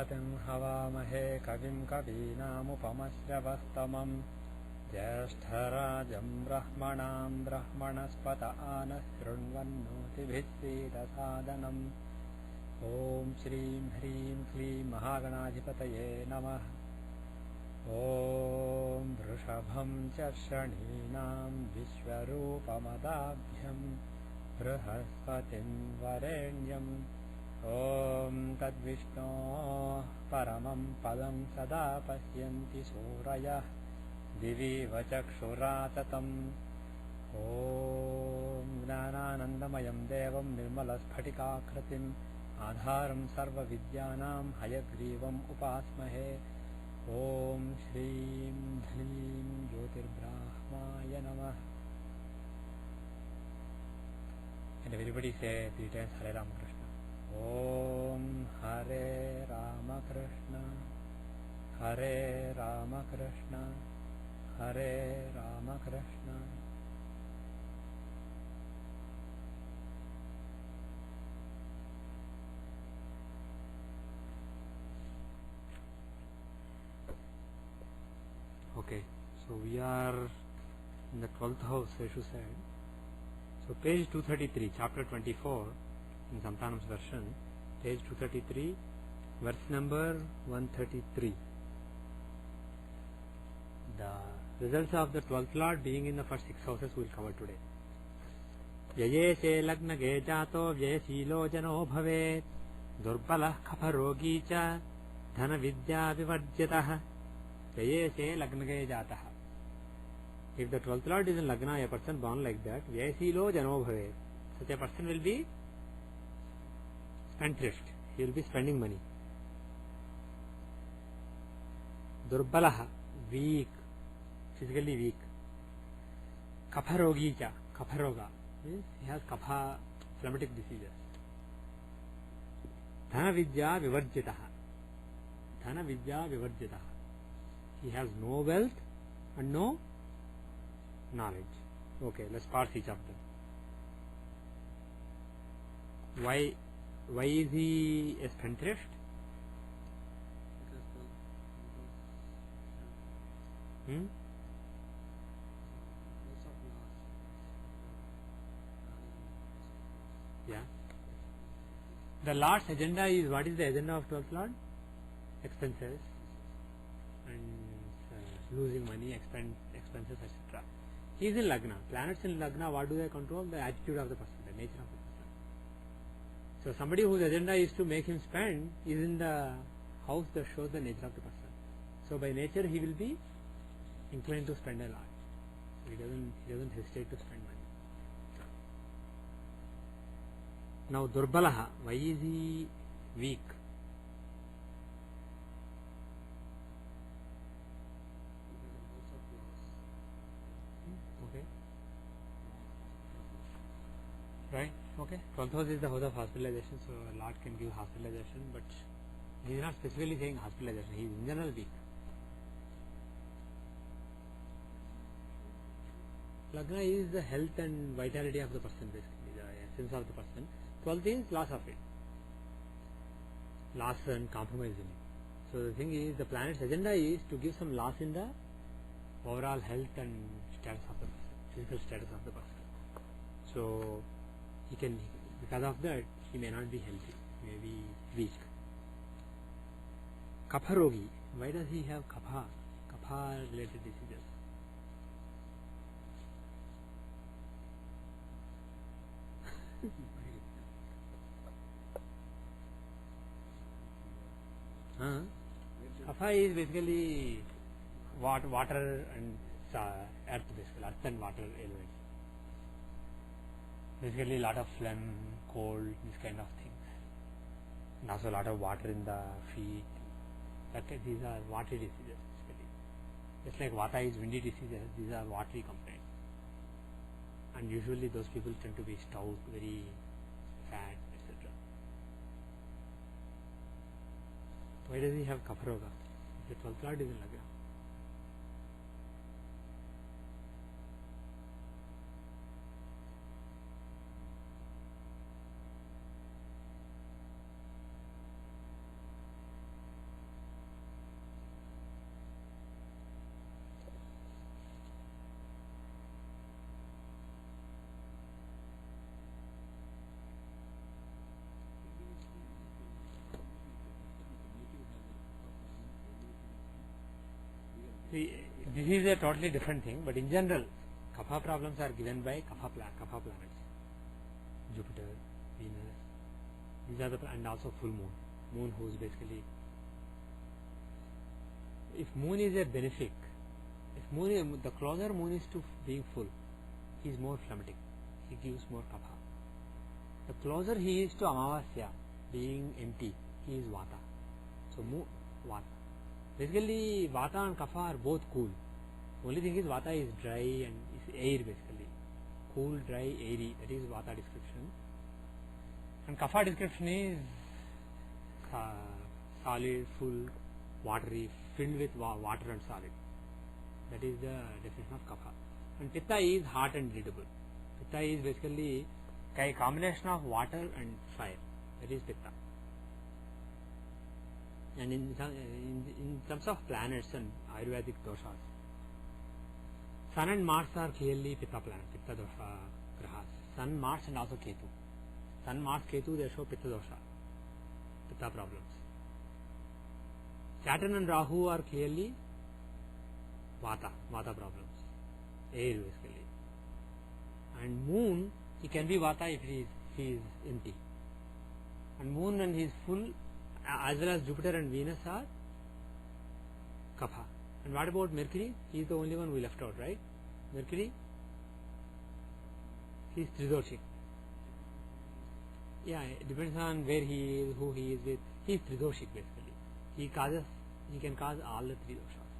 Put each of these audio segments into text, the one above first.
बृहस्पतिं हवामहे कविं कवीनामुपमश्रवस्तमं ज्येष्ठराजं ब्रह्मणां ब्रह्मणस्पत आनः शृण्वन्नोतिभिः सीदसादनम्। ॐ श्रीं ह्रीं क्लीं महागणाधिपतये नमः। ॐ वृषभं च शनीनां विश्वरूपमदाभ्यं बृहस्पतिं वरेण्यम्। ॐ तद्विष्णोः परमं पदं सदा पश्यन्ति सूरयः दिविव चक्षुराततम्। ॐ ज्ञानानन्दमयं देवं निर्मलस्फटिकाकृतिम् आधारं सर्वविद्यानां हयग्रीवम् उपास्महे। ॐ श्रीं ह्रीं ज्योतिर्ब्राह्माय नमः। And everybody say 3 times Hare Ramakrishna. Om Hare Ramakrishna, Hare Ramakrishna, Hare Ramakrishna. Okay, so we are in the 12th house, Seshu said. So page 233, chapter 24 in Santanam's version, page 233, verse number 133. The results of the 12th lord being in the first 6 houses we will cover today. Vyayese lagna ge jato vyayasilo jano bhavet durbalah kapharogi cha dhana vidya vivarjyatah. Vyayese lagna ge jatah. If the 12th lord is in Lagna, a person born like that, Vyayasilo jano bhavet. Such a person will be spendthrift. He will be spending money. Durbalaha, weak, physically weak. Kapharogi cha, kapharoga, means he has kapha, phlegmatic diseases. Dhana vidya vivarjitaha. Dhana vidya vivarjitaha. He has no wealth and no knowledge. Okay, let's parse each of them. Why is he a spendthrift? Yeah. The Lord's agenda is, what is the agenda of 12th Lord? Expenses and losing money, expenses, etc. He is in Lagna. Planets in Lagna, what do they control? The attitude of the person, the nature of the person. So somebody whose agenda is to make him spend is in the house that shows the nature of the person. So by nature he will be inclined to spend a lot. So he doesn't hesitate to spend money. Now Durbalaha, why is he weak? Right? Okay. 12th house is the house of hospitalization, so a lot can give hospitalization, but he is not specifically saying hospitalization, he is in general weak. Lagna is the health and vitality of the person, basically, the essence of the person. 12th is loss of it. Loss and compromise in it. So the thing is, the planet's agenda is to give some loss in the overall health and status of the person, physical status of the person. So he can, because of that, he may not be healthy, he may be weak. Kapharogi, why does he have kapha related diseases? Kapha is basically water and earth, basically earth and water elements. Basically, a lot of phlegm, cold, this kind of things, and also a lot of water in the feet. These are watery diseases. Basically, just like Vata is windy diseases, these are watery complaints. And usually, those people tend to be stout, very fat, etc. Why does he have Kapharoga? The 12th lord is in Lagna. See, this is a totally different thing, but in general, kapha problems are given by kapha planets. Jupiter, Venus, these are and also full moon. Moon who is basically, if moon is a benefic, the closer moon is to being full, he is more phlegmatic, he gives more kapha. The closer he is to Amavasya, being empty, he is Vata. So Vata. Basically, Vata and Kapha are both cool. Only thing is Vata is dry and is air basically. Cool, dry, airy. That is Vata description. And Kapha description is solid, full, watery, filled with water and solid. That is the definition of Kapha. And Pitta is hot and irritable. Pitta is basically a combination of water and fire. That is Pitta. And in terms of planets and Ayurvedic doshas, Sun and Mars are clearly Pitta planets, Pitta dosha grahas. Sun, Mars and also Ketu. Sun, Mars, Ketu, they show Pitta dosha, Pitta problems. Saturn and Rahu are clearly Vata problems, air basically. And Moon, he can be Vata if he is empty. And Moon when he is full, as well as Jupiter and Venus are Kapha. And what about Mercury? He is the only one we left out, right? Mercury, he is Tridoshik. Yeah, it depends on where he is, who he is with. He is Tridoshik basically. He can cause all the three doshas.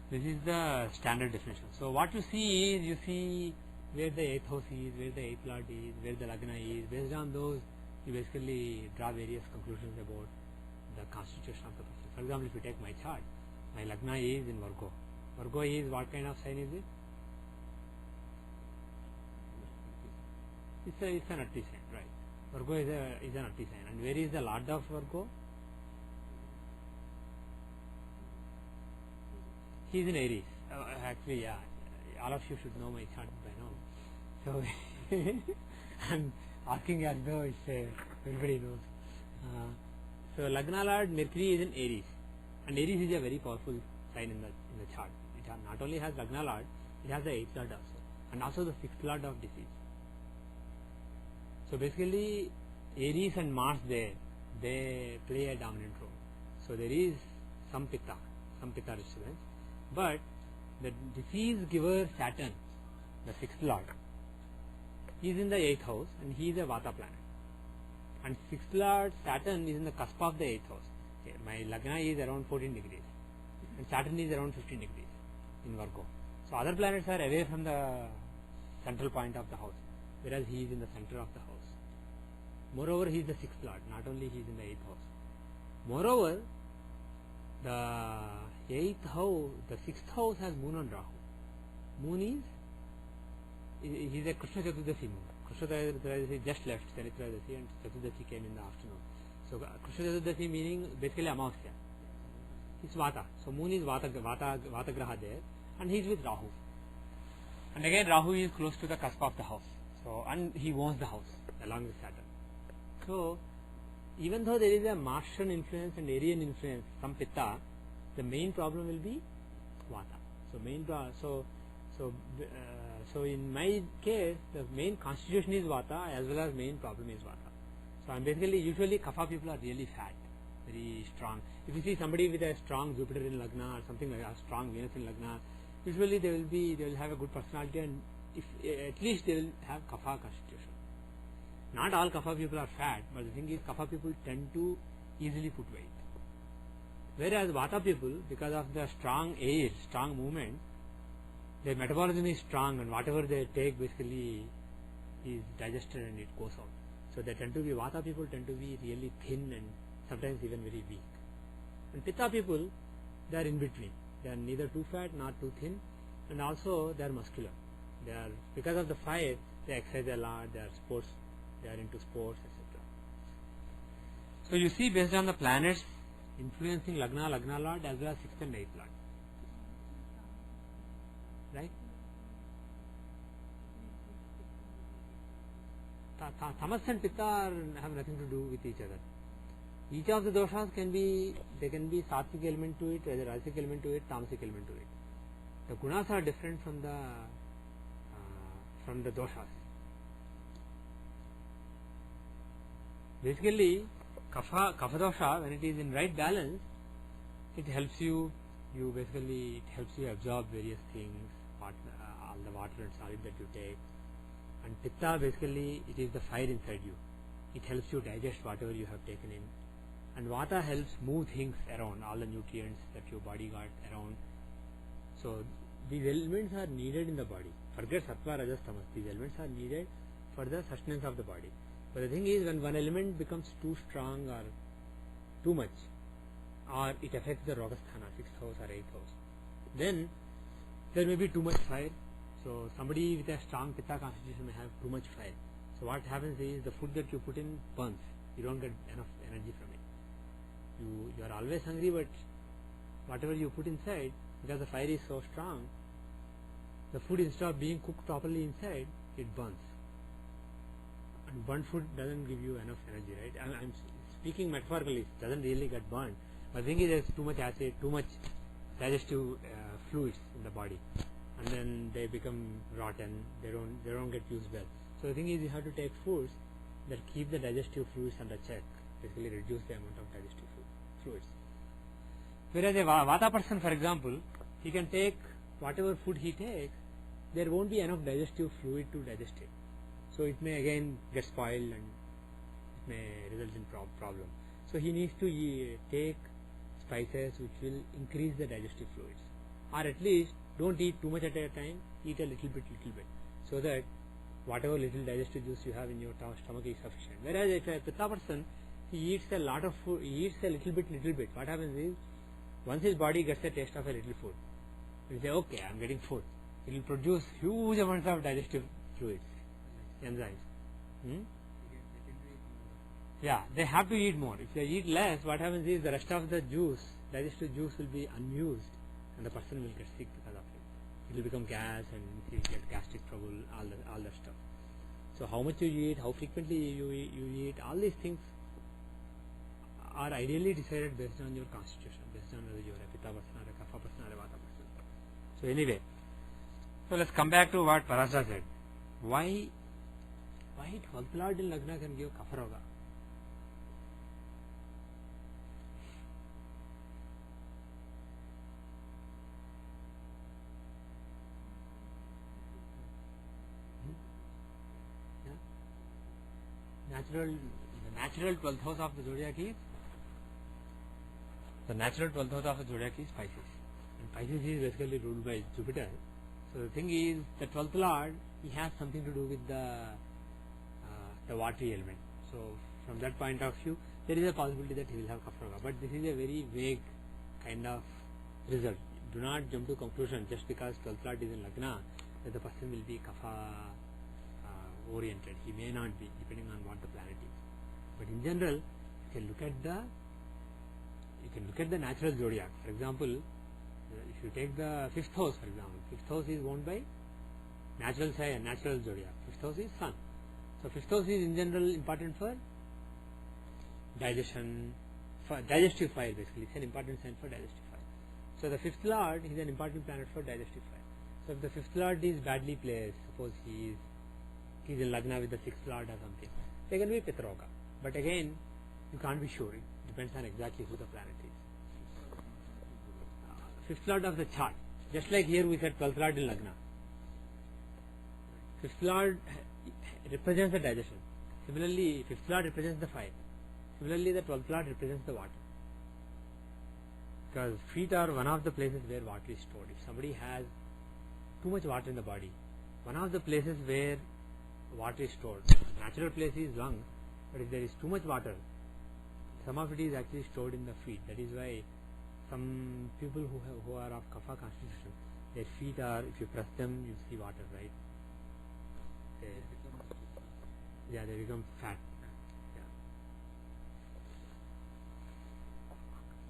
This is the standard definition. So what you see is, you see where the 8th house is, where the 8th lord is, where the Lagna is. Based on those, you basically draw various conclusions about the constitution of the person. For example, if you take my chart, my Lagna is in Virgo. Virgo is what kind of sign is it? It's an earthy sign, right? Virgo is an earthy sign. And where is the lord of Virgo? He is in Aries. Actually, yeah, all of you should know my chart by now. So I'm asking as though everybody knows. So Lagna Lord Mercury is in Aries, and Aries is a very powerful sign in the chart. It not only has Lagna Lord, it has the 8th Lord also, and also the 6th Lord of disease. So basically, Aries and Mars they play a dominant role. So there is some Pitta disturbance, but the disease giver Saturn, the 6th Lord, he is in the 8th house and he is a Vata planet. And 6th Lord Saturn is in the cusp of the 8th house. Okay, my Lagna is around 14 degrees and Saturn is around 15 degrees in Virgo. So other planets are away from the central point of the house, whereas he is in the center of the house. Moreover, he is the 6th Lord, not only he is in the 8th house. Moreover, the 8th house, the 6th house has Moon and Rahu. Moon is a Krishna Chaturdasi moon. Krishna Chaturdasi just left Chaturdasi and Chaturdasi came in the afternoon. So Krishna Chaturdasi meaning basically Amavasya. It's Vata. So moon is Vata Graha there, and he is with Rahu. And again Rahu is close to the cusp of the house. So and he owns the house along with Saturn. So even though there is a Martian influence and Aryan influence from Pitta, the main problem will be Vata. So in my case, the main constitution is Vata as well as main problem is Vata. So I'm basically, usually Kapha people are really fat, very strong. If you see somebody with a strong Jupiter in Lagna or something like a strong Venus in Lagna, usually they will have a good personality, and if at least they will have Kapha constitution. Not all Kapha people are fat, but the thing is Kapha people tend to easily put weight. Whereas Vata people, because of the strong air, strong movement, their metabolism is strong and whatever they take basically is digested and it goes out. So they tend to be, Vata people tend to be really thin and sometimes even very weak. And Pitta people, they are in between. They are neither too fat nor too thin, and also they are muscular. They are, because of the fire, they exercise a lot, they are into sports, etc. So you see, based on the planets influencing Lagna Lord as well as 6th and 8th Lord. Right? Tamas and Pitta have nothing to do with each other. Each of the doshas can be sattvic element to it, either rajasic element to it, tamasic element to it. The gunas are different from the doshas. Basically, kapha dosha, when it is in right balance, it helps you absorb various things, all the water and solid that you take. And pitta, basically, it is the fire inside you. It helps you digest whatever you have taken in. And vata helps move things around, all the nutrients that your body got around. So these elements are needed in the body. Forget sattva, rajas, tamas. These elements are needed for the sustenance of the body. But the thing is, when one element becomes too strong or too much, or it affects the rogasthana, 6th house or 8th house, then there may be too much fire. So somebody with a strong pitta constitution may have too much fire. So what happens is, the food that you put in burns. You don't get enough energy from it. You are always hungry, but whatever you put inside, because the fire is so strong, the food, instead of being cooked properly inside, it burns. And burnt food doesn't give you enough energy, right? I'm speaking metaphorically, it doesn't really get burned. But the thing is, there's too much acid, too much digestive fluids in the body, and then they become rotten. They don't get used well. So the thing is, you have to take foods that keep the digestive fluids under check. Basically, reduce the amount of digestive fluids. Whereas a vata person, for example, he can take whatever food he takes, there won't be enough digestive fluid to digest it. So it may again get spoiled and it may result in problem. So he needs to take spices which will increase the digestive fluids, or at least don't eat too much at a time. Eat a little bit, so that whatever little digestive juice you have in your stomach is sufficient. Whereas if a pitta person, he eats a lot of food, he eats a little bit. What happens is, once his body gets a taste of a little food, he will say, okay, I am getting food. It will produce huge amounts of digestive fluids, enzymes. Yeah, they have to eat more. If they eat less, what happens is, the rest of the juice, digestive juice, will be unused, and the person will get sick because of it. It will become gas, and he will get gastric trouble, all that stuff. So how much you eat, how frequently you eat, all these things are ideally decided based on your constitution, based on whether you are a pitta person or a kapha person or a vata person. So anyway, so let's come back to what Parasra said. Why 12th Lord in Lagna can give kapha roga? The natural 12th house of the zodiac is Pisces, and Pisces is basically ruled by Jupiter. So the thing is, the 12th Lord, he has something to do with the watery element. So from that point of view, there is a possibility that he will have kapha roga, but this is a very vague kind of result. Do not jump to conclusion just because 12th Lord is in Lagna that the person will be kapha oriented. He may not be, depending on what the planet is. But in general, you can look at the natural zodiac. For example, if you take the 5th house, for example, 5th house is owned by natural sign, natural zodiac. 5th house is Sun. So 5th house is in general important for digestion, for digestive fire. Basically, it's an important sign for digestive fire. So the 5th Lord is an important planet for digestive fire. So if the 5th Lord is badly placed, suppose he's in Lagna with the 6th Lord or something, there can be pitta roga. But again, you can't be sure. It depends on exactly who the planet is. 5th Lord of the chart. Just like here we said 12th Lord in Lagna. 5th Lord represents the digestion. Similarly, 5th Lord represents the fire. Similarly, the 12th Lord represents the water. Because feet are one of the places where water is stored. If somebody has too much water in the body, one of the places where water is stored, natural place is lung, but if there is too much water, some of it is actually stored in the feet. That is why some people who are of kapha constitution, their feet are, if you press them, you see water, right? They become fat.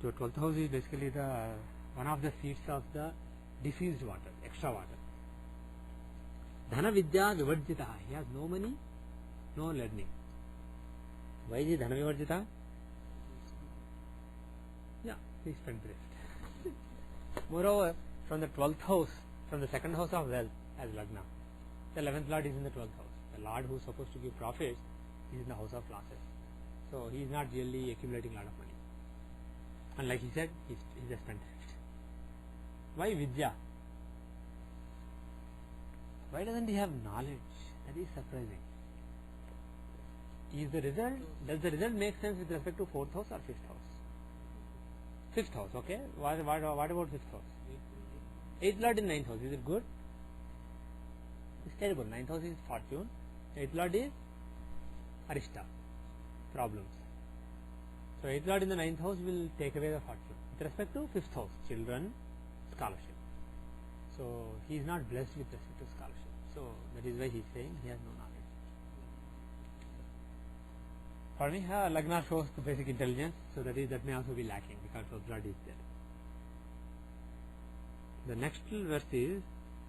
So 12th house is basically one of the seats of the diffused water, extra water. Dhana vidya vivarjita. He has no money, no learning. Why is he dhana vivarjita? is spendthrift. Moreover, from the 12th house, from the second house of wealth as Lagna, the 11th Lord is in the 12th house. The Lord who is supposed to give profits is in the house of losses. So he is not really accumulating a lot of money. And like he said, he is a spendthrift. Why Vidya? Why doesn't he have knowledge? That is surprising. Does the result make sense with respect to 4th house or 5th house? 5th house, okay. What about 5th house? 8th Lord in 9th house, is it good? It's terrible. 9th house is fortune. 8th Lord is Arishta, problems. So 8th Lord in the 9th house will take away the fortune. With respect to 5th house, children, scholarship. So he is not blessed with respect to scholarship. So that is why he is saying he has no knowledge. For me, Lagna shows the basic intelligence, so that may also be lacking because of blood is there. The next verse is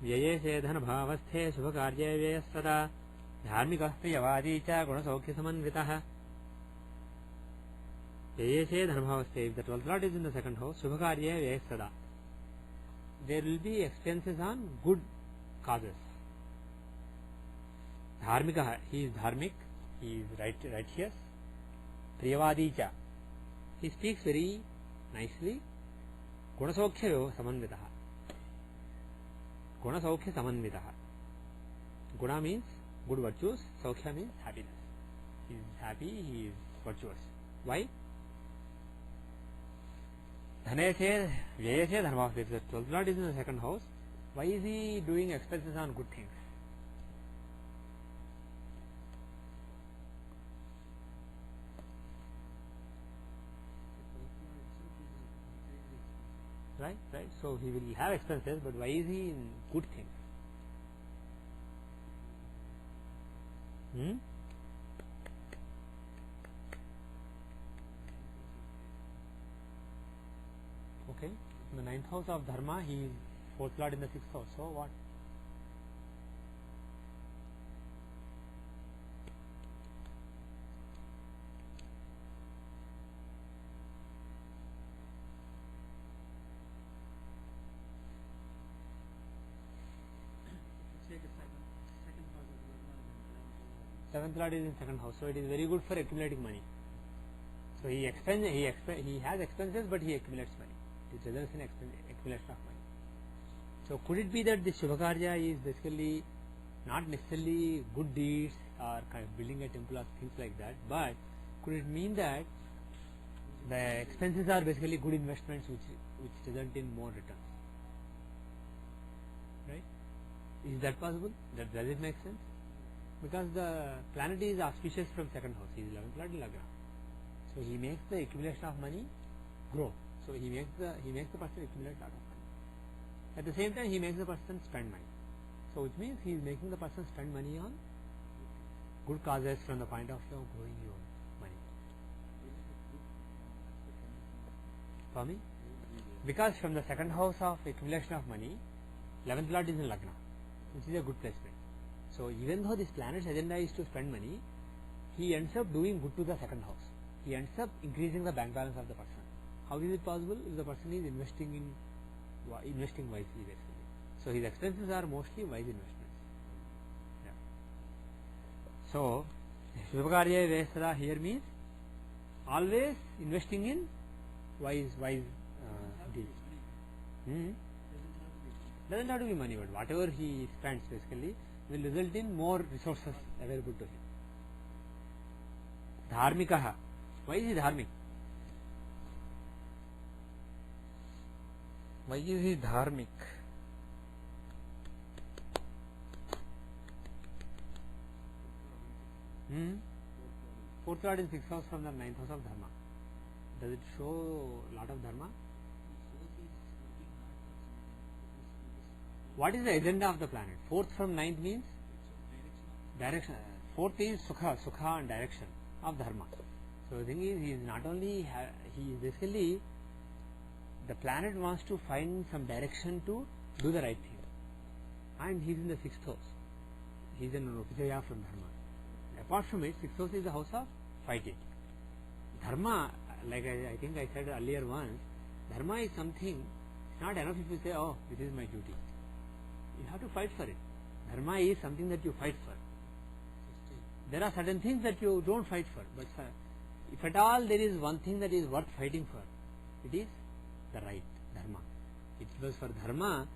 Vyaye se dhan bhavasthe shubha karye vyaya sada dharmikah priyavadi cha guna saukya samanvitah. Vyaye se dhan bhavasthe, if the 12th Lord is in the second house, shubha karye vyaya sada, there will be expenses on good causes. Dharmikah, he is dharmic, he is righteous. Priyavadi cha, he speaks very nicely. Gunasaukya samanvitaha. Gunasaukya samanvitaha. Guna means good virtues, saukya means happiness. He is happy, he is virtuous. Why? Dhanese vyayase dharma. If the 12th Lord is in the second house, why is he doing expenses on good things? Right. So he will have expenses, but why is he in good things? Okay. In the 9th house of Dharma, he is 4th Lord in the 6th house. So what? Seventh Lord is in second house, so it is very good for accumulating money. So he has expenses, but he accumulates money. It results in accumulation of money. So could it be that the Shubhakarya is basically not necessarily good deeds or kind of building a temple or things like that, but could it mean that the expenses are basically good investments which result in more returns? Right? Is that possible? Does it make sense? Because the planet is auspicious from second house, he is 11th Lord in Lagna. So he makes the accumulation of money grow. So he makes the person accumulate a lot of money. At the same time, he makes the person spend money. So which means he is making the person spend money on good causes from the point of view of growing your money. For me? Because from the second house of accumulation of money, 11th Lord is in Lagna, which is a good placement. So even though this planet's agenda is to spend money, he ends up doing good to the second house. He ends up increasing the bank balance of the person. How is it possible? If the person is investing wisely, basically. So his expenses are mostly wise investments. Yeah. So Shubhakarya Vesara here means always investing in wise deeds. Doesn't have to be money, but whatever he spends basically will result in more resources available to him. Dharmikaha. Why is he dharmic? Why is he dharmic? Fourth Lord in 6th house from the 9th house of Dharma. Does it show a lot of Dharma? What is the agenda of the planet? 4th from 9th means direction. 4th is Sukha and direction of Dharma. So the thing is, he is not only, he is basically, the planet wants to find some direction to do the right thing. And he is in the 6th house. He is in Upajaya from Dharma. Apart from it, 6th house is the house of fighting. Dharma, like I think I said earlier once, Dharma is something, it's not enough if you say, oh, this is my duty. You have to fight for it. Dharma is something that you fight for. There are certain things that you don't fight for, but if at all there is one thing that is worth fighting for, it is the right, Dharma. It was for Dharma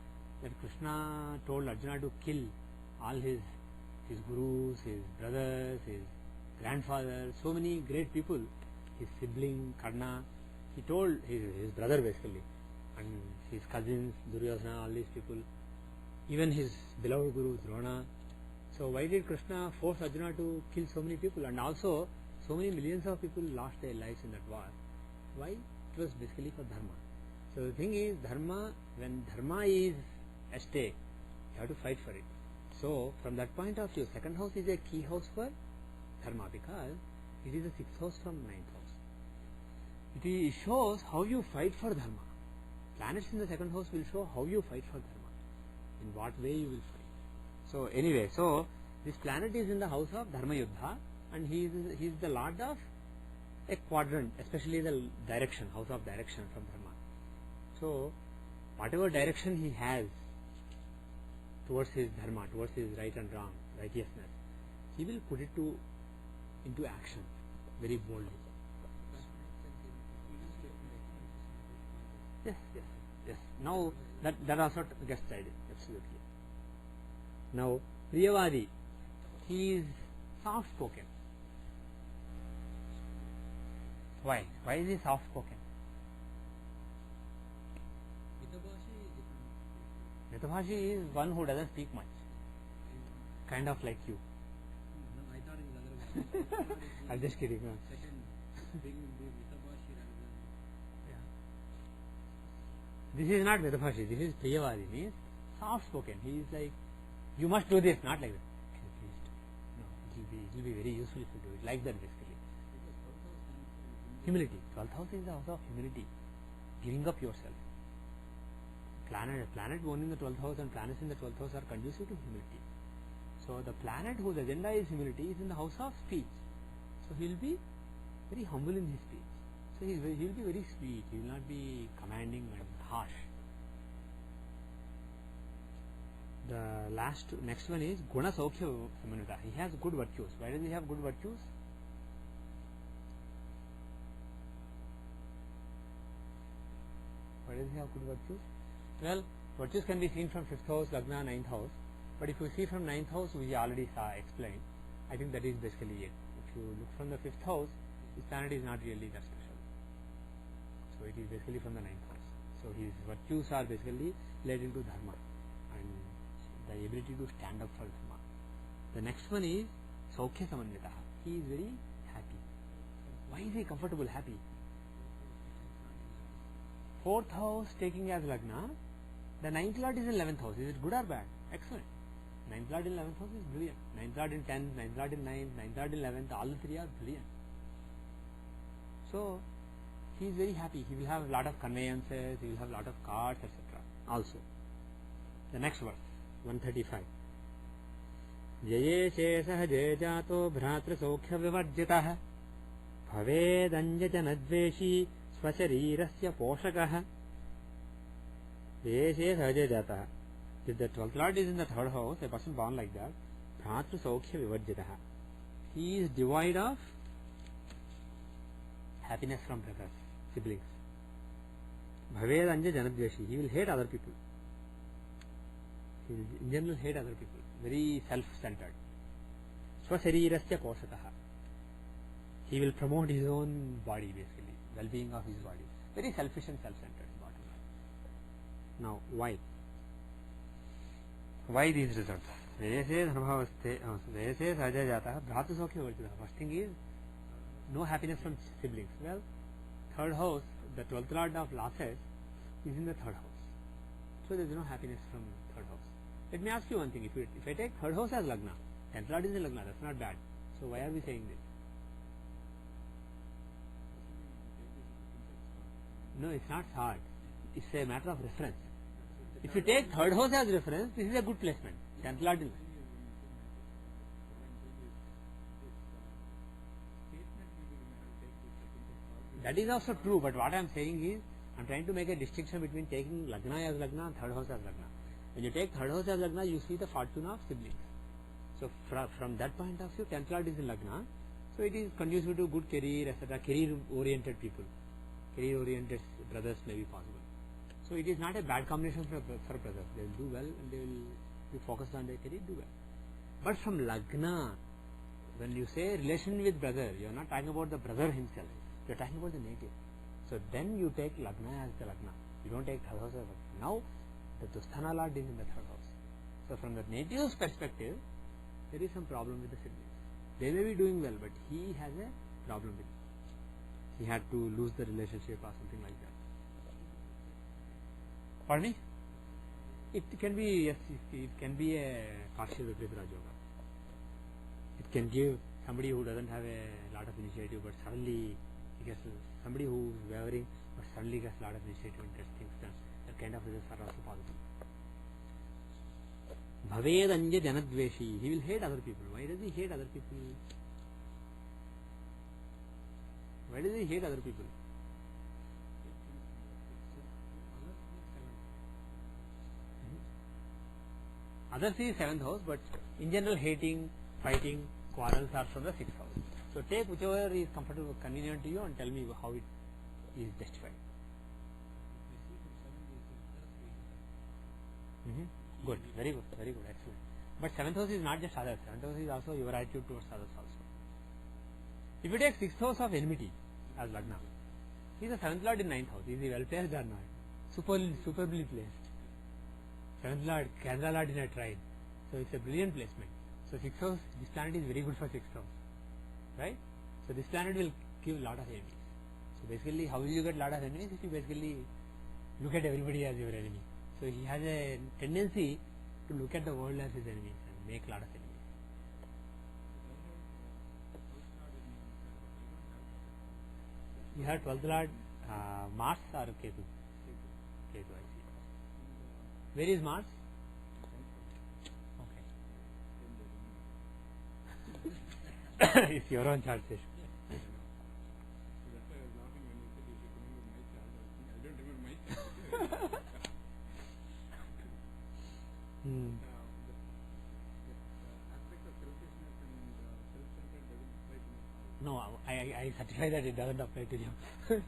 that Krishna told Arjuna to kill all his gurus, his brothers, his grandfather, so many great people, his sibling Karna. He told his brother basically, and his cousins Duryodhana, all these people, even his beloved guru Drona. So why did Krishna force Arjuna to kill so many people, and also so many millions of people lost their lives in that war? Why? It was basically for Dharma. So the thing is, Dharma, when Dharma is at stake, you have to fight for it. So from that point of view, second house is a key house for Dharma, because it is the sixth house from ninth house. It shows how you fight for Dharma. Planets in the second house will show how you fight for Dharma, in what way you will fight. So anyway, so this planet is in the house of Dharma Yuddha, and he is the lord of a quadrant, especially the direction, house of direction from Dharma. So whatever direction he has towards his Dharma, towards his right and wrong, righteousness, he will put it into action very boldly. Yes. Now that also gets studied, absolutely. Now Priyavadi, he is soft spoken. Why is he soft spoken? Mithabhashi is one who doesn't speak much, kind of like you. No, I thought it was other. I'm just kidding. No. Second, being Mithabhashi rather than. This is not Mithabhashi, this is Priyavadi. Means soft spoken. He is like, you must do this, not like that. Please do. No, it will be very useful if you do it like that basically. Humility. 12th house is the house of humility, giving up yourself. Planet born in the 12th house and planets in the 12th house are conducive to humility. So the planet whose agenda is humility is in the house of speech. So he will be very humble in his speech. So he will be very sweet. He will not be commanding and harsh. The next one is Guna Saukhya Samanvita. He has good virtues. Why does he have good virtues? Why does he have good virtues? Well, virtues can be seen from 5th house, Lagna, 9th house. But if you see from 9th house, we already explained. I think that is basically it. If you look from the 5th house, this planet is not really that special. So it is basically from the 9th house. So his virtues are basically related to Dharma and the ability to stand up for Dharma. The next one is Saukhya Samanvitaha. He is very happy. Why is he comfortable, happy? 4th house taking as Lagna. The 9th lord is in 11th house. Is it good or bad? Excellent. 9th lord in 11th house is brilliant. 9th lord in 10th, 9th lord in 9th, 9th lord in 11th, all the three are brilliant. So he is very happy. He will have a lot of conveyances, he will have a lot of cars, etc. Also. The next verse, 135. Jaye shesah jayajato bhratra saukhya vivarjitah bhavedanjajanadveshi swasharirasya poshakah. Jaye shesah jayajatah. If the 12th lord is in the 3rd house, a person born like that, bhratra saukhya vivarjitah. He is devoid of happiness from brothers, siblings. Bhaved janadveshi. He will hate other people. He will in general hate other people. Very self-centered. Swasharirasya poshakah. He will promote his own body basically, well-being of his body. Very selfish and self-centered. Now, why? Why these results? First thing is no happiness from siblings. Well, 3rd house, the 12th lord of losses is in the 3rd house. So there is no happiness from 3rd house. Let me ask you one thing. If I take 3rd house as Lagna, 10th lord is in Lagna, that's not bad. So why are we saying this? No, it's not hard. It's a matter of reference. If you take 3rd house as reference, this is a good placement. 10th lord is. That is also true, but what I am saying is I'm trying to make a distinction between taking Lagna as Lagna and third house as Lagna. When you take third house as Lagna, you see the fortune of siblings. So from that point of view, 10th Lord is in Lagna. So it is conducive to good career, etc. Career oriented people. Career oriented brothers may be possible. So it is not a bad combination for brothers. They will do well and they will be focused on their career, do well. But from Lagna, when you say relation with brother, you are not talking about the brother himself. You are talking about the native. So then you take Lagna as the Lagna. You don't take third house as Lagna. Now the Dusthana Lord is in the third house. So from the native's perspective, there is some problem with the siblings. They may be doing well, but he has a problem with it. He had to lose the relationship or something like that. Pardon me? It can be, yes, it can be a partial Viparita Yoga. It can give somebody who doesn't have a lot of initiative, but suddenly he gets somebody who is wavering, but suddenly gets a lot of initiative and gets things done. That kind of results are also possible. Bhaved anja janadveshi. He will hate other people. Why does he hate other people? Why does he hate other people? Others is 7th house, but in general hating, fighting, quarrels are from the 6th house. So take whichever is comfortable, convenient to you and tell me how it is justified. Good, very good, excellent. But 7th house is not just others, 7th house is also your attitude towards others also. If you take 6th house of enmity as Lagna, he is a 7th lord in 9th house. Is he well placed or not? Superbly placed. 7th lord, Kendra lord in a trine. So it's a brilliant placement. So 6th house, this planet is very good for 6th house. Right? So this planet will give lot of enemies. So basically, how will you get lot of enemies? If you basically look at everybody as your enemy. So he has a tendency to look at the world as his enemies and make lot of enemies. You have 12th Lord Mars or Ketu? Ketu, I see. Where is Mars? Okay. It's your own chart session. That's why I was laughing when you said you should remember my chart. I don't remember my chart. The aspect of selfishness and self-centered doesn't apply to me. No, I certify that it doesn't apply to you. But I have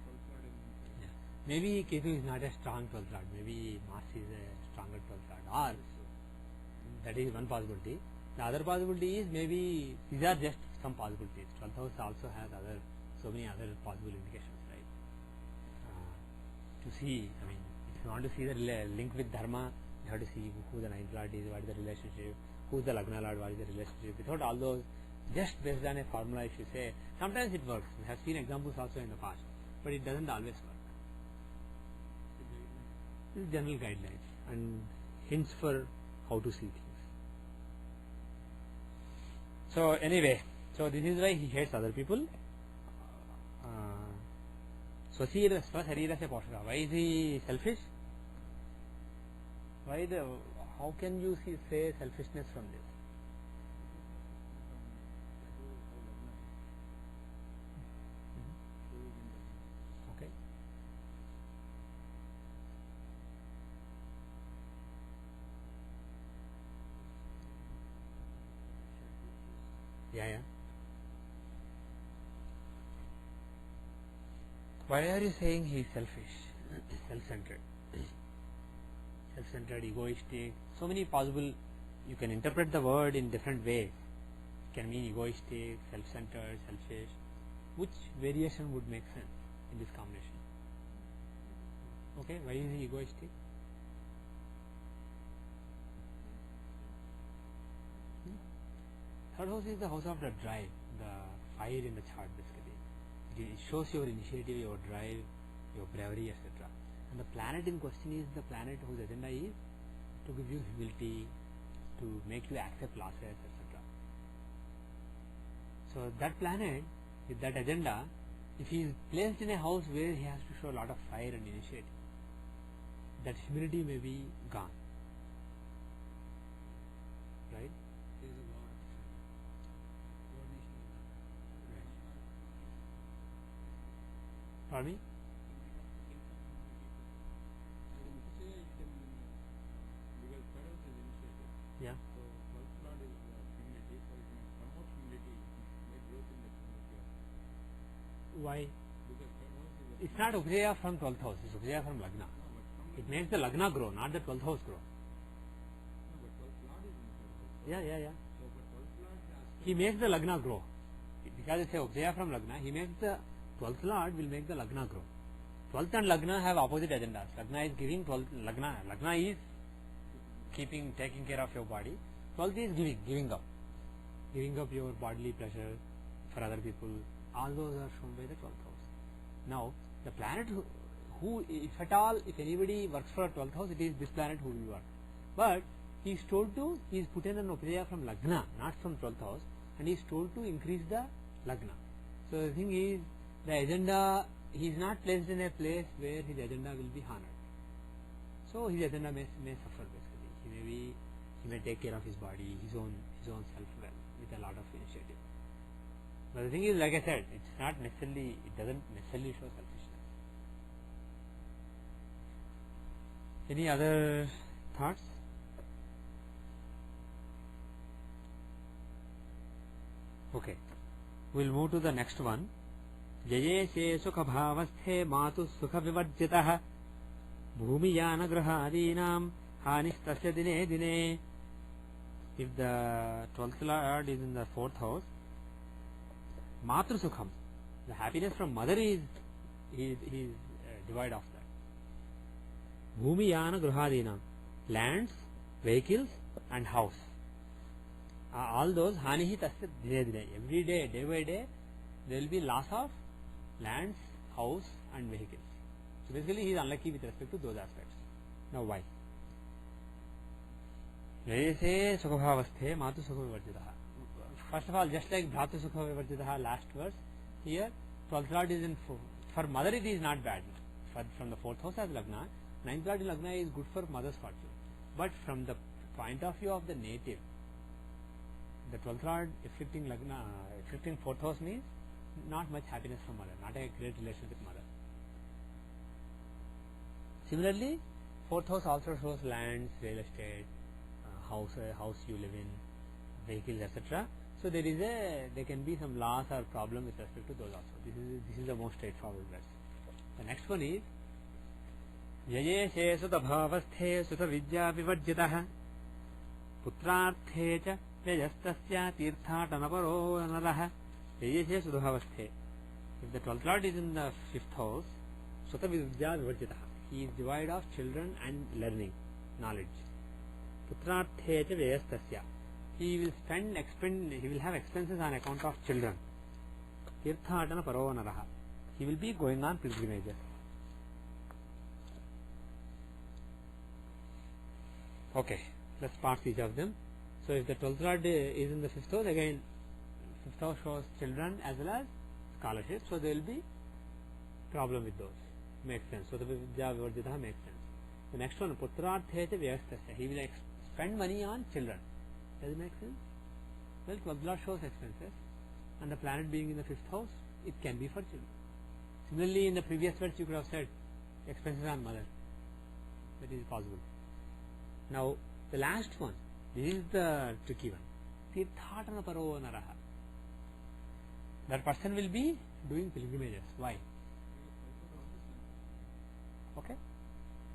12th lord in my chart. Maybe Ketu is not a strong 12th lord. Maybe Mars is a stronger 12th lord. Or that is one possibility. The other possibility is maybe these are just some possibilities. 12th house also has so many other possible indications, right? To see, I mean, if you want to see the link with Dharma, you have to see who the 9th lord is, what is the relationship, who is the Lagna lord, what is the relationship. Without all those, just based on a formula, if you say, sometimes it works. We have seen examples also in the past, but it doesn't always work. This is general guidelines and hints for how to see things. So anyway, so this is why he hates other people. Swasarira se poshaka. Why is he selfish? How can you say selfishness from this? Okay. Yeah. Why are you saying he is selfish, self-centered? Self-centered, egoistic, so many possible, you can interpret the word in different ways. It can mean egoistic, self-centered, selfish. Which variation would make sense in this combination? Okay, why is he egoistic? Third house is the house of the drive, the fire in the chart basically. It shows your initiative, your drive, your bravery, etc. And the planet in question is the planet whose agenda is to give you humility, to make you accept losses, etc. So that planet, with that agenda, if he is placed in a house where he has to show a lot of fire and initiative, that humility may be gone. Right? There is a war. Coordination is not. Pardon me? Yeah. So 12th Lord is humility, so it may promote humility, may growth in the humility. Why? Because once is a It's not Upajaya from 12th house, it's Upajaya from Lagna. no, but from It makes the Lagna grow, not the 12th house grow. no, but 12th Lord is in 12th house. Yeah, yeah, yeah. So but 12th Lord has He makes the Lagna grow. Because it's a Upajaya from Lagna, he makes the 12th Lord will make the Lagna grow. 12th and Lagna have opposite agendas. Lagna is giving, 12th Lagna is taking care of your body. 12th is giving up your bodily pleasure for other people. All those are shown by the 12th house. Now, the planet who if anybody works for a 12th house, it is this planet who will work. But he is told to, he is put in an Upajaya from Lagna, not from 12th house, and he is told to increase the Lagna. So the thing is, the agenda, he is not placed in a place where his agenda will be honored. So his agenda may suffer basically. He may take care of his body, his own self well, with a lot of initiative. But the thing is, like I said, it doesn't necessarily show selfishness. Any other thoughts? Okay, we'll move to the next one. Jayeshe sukha bhavasthe matu sukha vivarjitah bhumiyana grahadinam hanistasya dine dine. If the 12th Lord is in the 4th house, Matru Sukham, the happiness from mother is devoid of that. Bhumiyana Gruhadina, lands, vehicles and house. All those Hanihi Tasya Dine Dine. Every day, day by day, there will be loss of lands, house and vehicles. So basically he is unlucky with respect to those aspects. Now why? Jayese Sukhabhavasthe Matu Sukha Vivarjitaha. First of all, just like Bhratu Sukha Vivarjitaha last verse, here 12th Lord is in for mother it is not bad. From the 4th house as Lagna, 9th Lord in Lagna is good for mother's fortune. But from the point of view of the native, the 12th Lord afflicting 4th house means not much happiness from mother, not a great relation with mother. Similarly, 4th house also shows lands, real estate, house you live in, vehicles, etc. So there can be some loss or problem with respect to those also. This is the most straightforward verse. The next one is Yayeshe Sutta Bhavasthe Sutta Vidya Vivarjitah Putrarthe Cha Vyayastasya Tirthatanaparo Anaraha. Yayeshe Sutta Bhavasthe. If the 12th Lord is in the 5th house, Sutta Vidya Vivarjitah, he is devoid of children and learning, knowledge. Putrarthe Cha Vyayastasya, he will have expenses on account of children. Tirthatana Paronaraha, he will be going on pilgrimages. Okay, let's parse each of them. So if the 12th Lord is in the 5th house, again 5th house shows children as well as scholarship, so there will be problem with those. Makes sense. So the Vidya Vivarjitaha makes sense. The next one, Putrarthe Cha Vyayastasya, he will spend money on children. Does it make sense? Well, 12th Lord shows expenses, and the planet being in the 5th house, it can be for children. Similarly, in the previous verse, you could have said expenses on mother. That is possible. Now, the last one, this is the tricky one. Tirthatana Paro Naraha. That person will be doing pilgrimages. Why? Okay?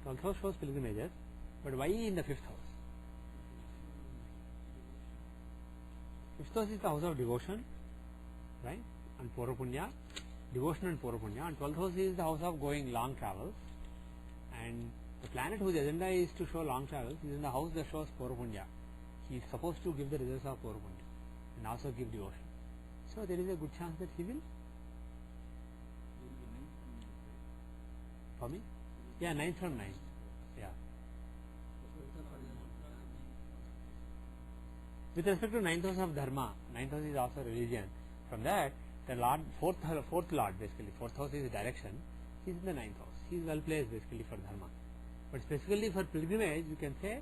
12th house shows pilgrimages, but why in the 5th house? 5th house is the house of devotion, right? And Pura Punya, devotion and Pura Punya. And 12th house is the house of going long travels. And the planet whose agenda is to show long travels is in the house that shows Pura Punya. He is supposed to give the results of Pura Punya and also give devotion. So there is a good chance that he will. For me? Yeah, 9th from 9th. Yeah. With respect to 9th house of Dharma, 9th house is also religion. From that, the Lord, 4th Lord basically, 4th house is direction, he is in the 9th house. He is well placed basically for Dharma. But specifically for pilgrimage, you can say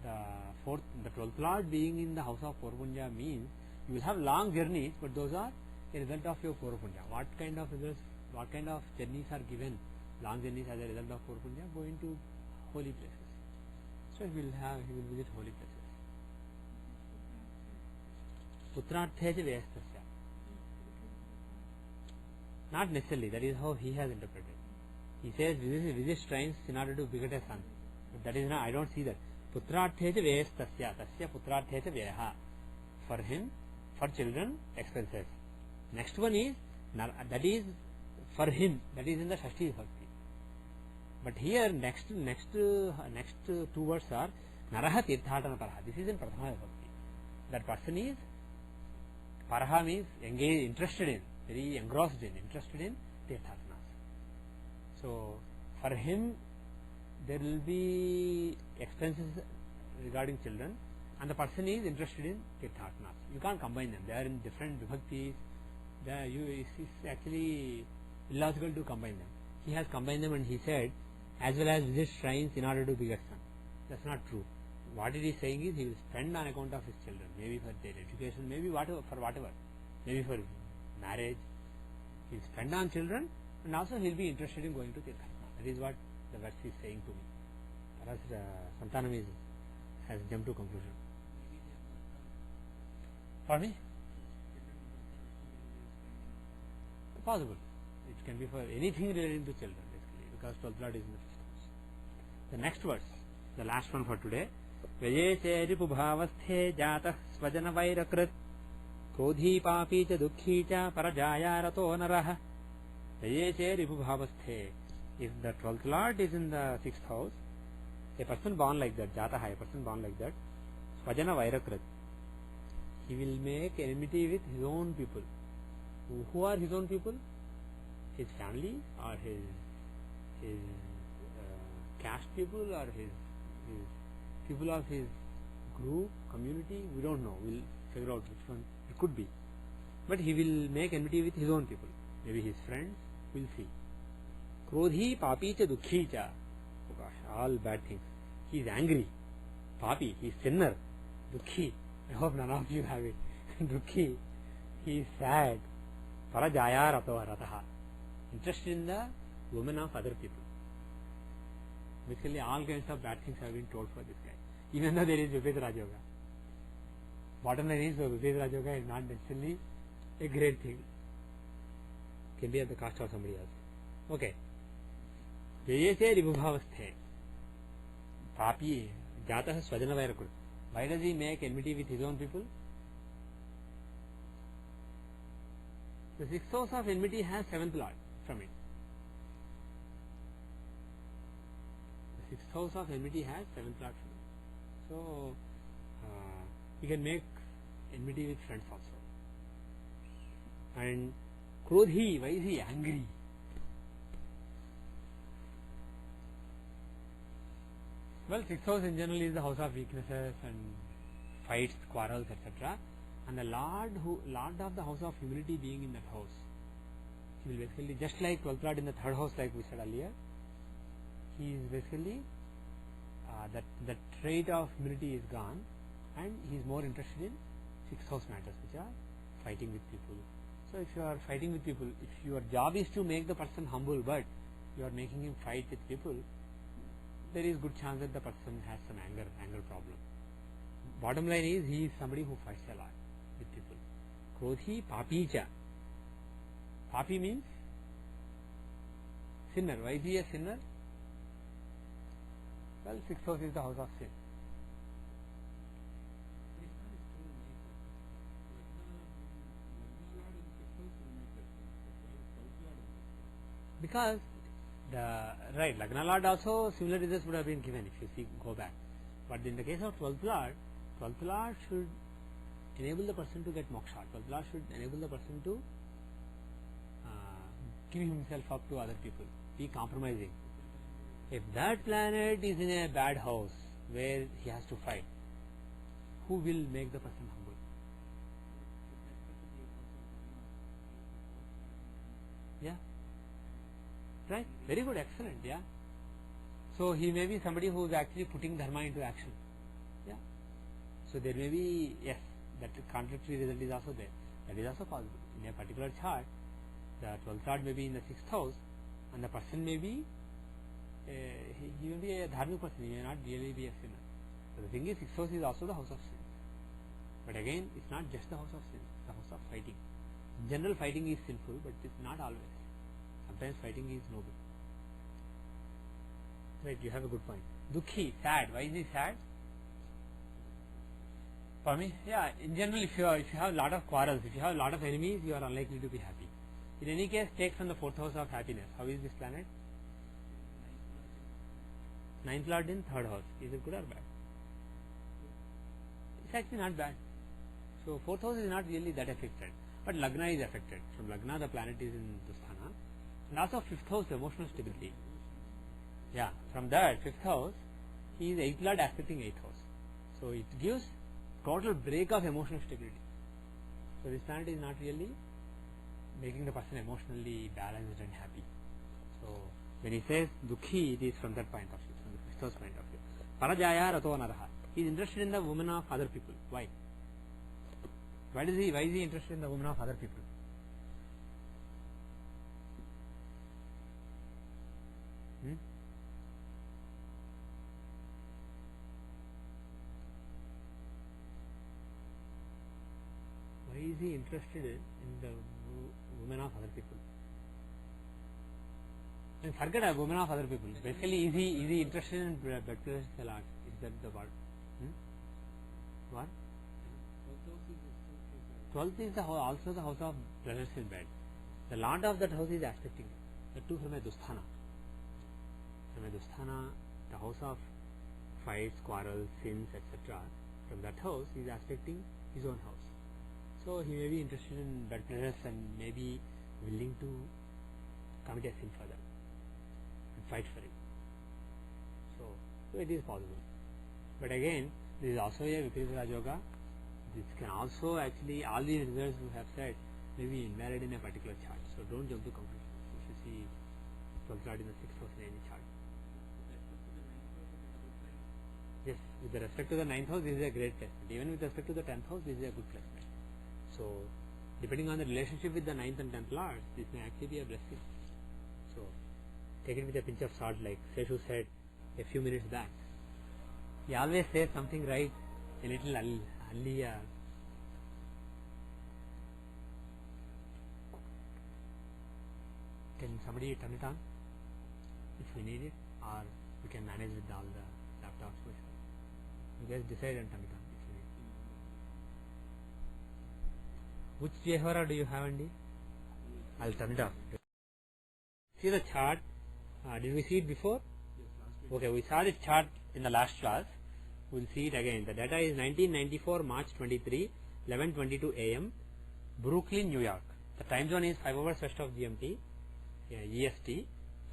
the 12th Lord being in the house of Pura Punya means you will have long journeys, but those are a result of your Pura Punya. What kind of results, what kind of journeys are given, long journeys as a result of Pura Punya, go into holy places. So he will visit holy places. putrarthe cha vyastasya. Not necessarily, that is how he has interpreted. He says visit shrines in order to beget a son. But that is not, I don't see that. Putrarthe cha vyastasya, tasya putrarthe cha vyaha. For him, for children, expenses. Next one is, that is for him, that is in the Shashti Vibhakti. But here next two words are Naraha Tirthatana Paraha. This is in Prathama Vibhakti. That person is, Paraha means engaged, interested in, very engrossed in, interested in Tirthasanas. So for him there will be expenses regarding children, and the person is interested in Tirthasanas. You can't combine them. They are in different Vibhaktis. It's actually illogical to combine them. He has combined them, and he said, as well as visit shrines in order to beget son. That's not true. What it is saying is he will spend on account of his children, maybe for their education, maybe whatever, maybe for marriage. He will spend on children, and also he will be interested in going to Tirthasana. That is what the verse is saying to me. Perhaps Santanam has jumped to conclusion. Pardon me? Possible. It can be for anything relating to children, basically, because 12th Lord is in the fifth house. The next verse, the last one for today. Vayese ripubhavasthe jata svajana vairakrit krodhi papi cha dukhi cha parajaya rato naraha. Vayese ripubhavasthe. If the 12th Lord is in the 6th house, a person born like that, jataha, a person born like that, svajana vairakrit, he will make enmity with his own people. Who are his own people? His family, or his caste people, or his people of his group, community. We don't know. We'll figure out which one it could be. But he will make enmity with his own people. Maybe his friends. We'll see. Krodhi papi cha dukhi cha. Oh gosh, all bad things. He is angry. Papi, he is sinner. Dukhi. I hope none of you have it. Dukhi. He is sad. Parajaya rato rataha. Interested in the women of other people. Basically, all kinds of bad things have been told for this guy. Even though there is Vipet Rajoga. Bottom line is, Vipet Rajoga is not necessarily a great thing. Can be at the cost of somebody else. Okay. Vayese ribhuvavasthe. Papi jatah svajana vairakut. Why does he make enmity with his own people? The 6th house of enmity has 7th Lord from it. The 6th house of enmity has 7th Lord from it. So, he can make enmity with friends also. And Krodhi, why is he angry? Well, 6th house in general is the house of weaknesses and fights, quarrels, etc. And the Lord of the house of humility being in that house, he will basically, just like 12th Lord in the 3rd house, like we said earlier, he is basically that trait of humility is gone, and he is more interested in 6th house matters, which are fighting with people. So if you are fighting with people, if your job is to make the person humble, but you are making him fight with people, there is good chance that the person has some anger problem. Bottom line is, he is somebody who fights a lot with people. Krodhi papi cha. Papi means sinner. Why is he a sinner? Well, 6th house is the house of sin. Because Lagna Lord also similar results would have been given if you go back. But in the case of 12th Lord should enable the person to get moksha. 12th Lord should enable the person to give himself up to other people, be compromising. If that planet is in a bad house where he has to fight, who will make the person humble? Yeah. Right? Very good, excellent, yeah. So he may be somebody who is actually putting dharma into action. Yeah. So there may be, yes, that contradictory result is also there. That is also possible. In a particular chart, the 12th Lord may be in the 6th house, and the person may be, he may be a dharmic person, he may not really be a sinner. So the thing is, 6th house is also the house of sin. But again, it's not just the house of sin, it's the house of fighting. In general, fighting is sinful, but it's not always. Sometimes fighting is noble. Right, you have a good point. Dukhi, sad. Why is he sad? For me, yeah, in general, if you have a lot of quarrels, if you have a lot of enemies, you are unlikely to be happy. In any case, take from the fourth house of happiness. How is this planet? Ninth lord in third house. Is it good or bad? It's actually not bad. So fourth house is not really that affected, but Lagna is affected. From Lagna, the planet is in Dusthana, and also fifth house, emotional stability. Yeah, from that fifth house, he is eighth lord aspecting eighth house. So it gives total break of emotional stability. So this planet is not really making the person emotionally balanced and happy. So when he says Dukhi, it is from that point of view, from the fifth house point of view. Parajaya Rato Naraha. He is interested in the women of other people. Why? Why is he interested in the women of other people? Why is he interested in the women of other people? And forget about women of other people. Basically, is he interested in bed pleasures a lot? Is that the word? What? 12th is also the house of pleasures in bed. The lord of that house is aspecting the two from a Dusthana. From a Dusthana, the house of fights, quarrels, sins, etc. From that house, he is aspecting his own house. So he may be interested in bed pleasures and may be willing to commit a sin further and fight for it. So it is possible. But again, this is also a Viparita Rajoga. This can also actually, all these results we have said may be invalid in a particular chart. So don't jump to conclusions. If you see 12th lord in the 6th house in any chart. Yes, with respect to the 9th house, this is a great placement. Even with respect to the 10th house, this is a good placement. So depending on the relationship with the 9th and 10th lords, this may actually be a blessing. So take it with a pinch of salt, like Seshu said a few minutes back. He always says something right, a little alliya. Can somebody turn it on if we need it, or we can manage with all the laptops? You guys decide and turn it on if you need. Which Jehvara do you have, Andy? I'll turn it off. See the chart. Did we see it before? Okay, we saw the chart in the last class. We'll see it again. The data is 1994 March 23, 11:22 a.m. Brooklyn, New York. The time zone is 5 hours west of GMT, EST,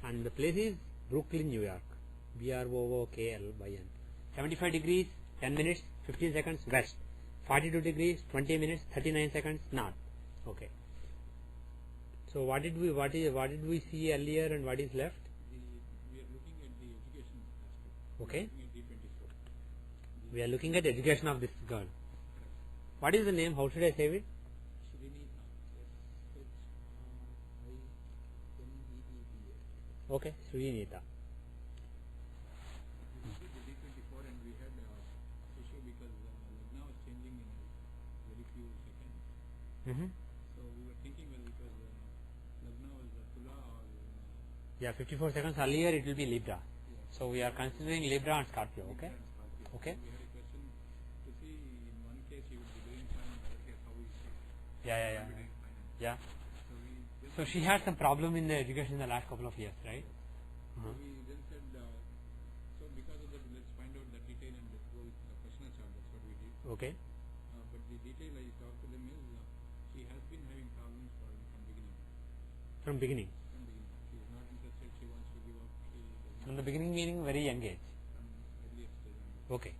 and the place is Brooklyn, New York. BROOKLYN. 75 degrees, 10 minutes, 15 seconds west. 42 degrees, 20 minutes, 39 seconds north. Okay. So what did we see earlier and what is left? We are looking at the education aspect. Okay. We are looking We are looking at D24. at the education of this girl. What is the name? How should I save it? Shrinita. Okay, Srinita. We did the D24 and we had issue because Lagna was changing in very few seconds. So we were thinking whether it was Lagna was Tula or Yeah, 54 seconds earlier it will be Libra. yeah, So we are considering Libra and Scorpio. Okay. Libra and Scorpio. Okay. We had a question to see in one case he would be doing fine, in the other case how he is Yeah. doing fine. Yeah. So we just So she had some problem in the education in the last couple of years, right? So we then said, so because of that, let's find out the detail and let's go with the personal chart. That's what we did. Okay. But the detail I talked to them is, she has been having problems from beginning. From beginning. From beginning, she is not interested. She wants to give up. She does From not the beginning meaning very young age. from earliest stage. Okay.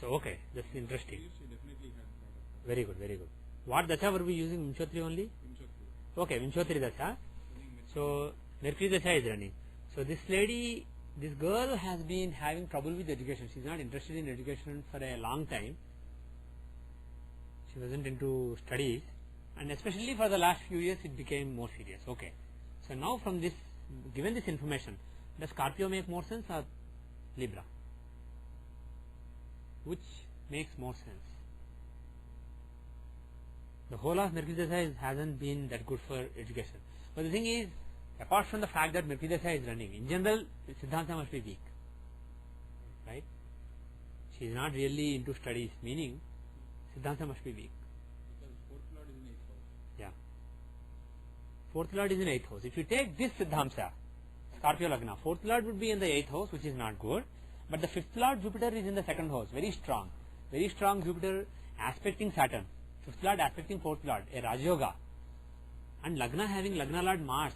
So okay, that's interesting. She definitely had a lot of problems. Very good, very good. What dasha were we using? Vinchotri only? Vinchotri. Okay, Vinchotri dasha. So Mercury dasha is running. So this girl has been having trouble with education. She's not interested in education for a long time. She wasn't into studies, and especially for the last few years it became more serious. Okay. So now from this, given this information, does Scorpio make more sense or Libra? Which makes more sense? The whole of Mercury Dasha hasn't been that good for education. But the thing is, apart from the fact that Mercury Dasha is running, in general, Siddhanta must be weak. Right? She is not really into studies, meaning Siddhanta must be weak. Because fourth lord is in 8th house. Yeah. Fourth lord is in 8th house. If you take this Siddhamsa, Scorpio Lagna, fourth lord would be in the 8th house, which is not good. But the fifth lord Jupiter is in the second house, very strong. Very strong Jupiter aspecting Saturn. Fifth lord aspecting fourth lord, a Raj Yoga. And Lagna having Lagna lord Mars,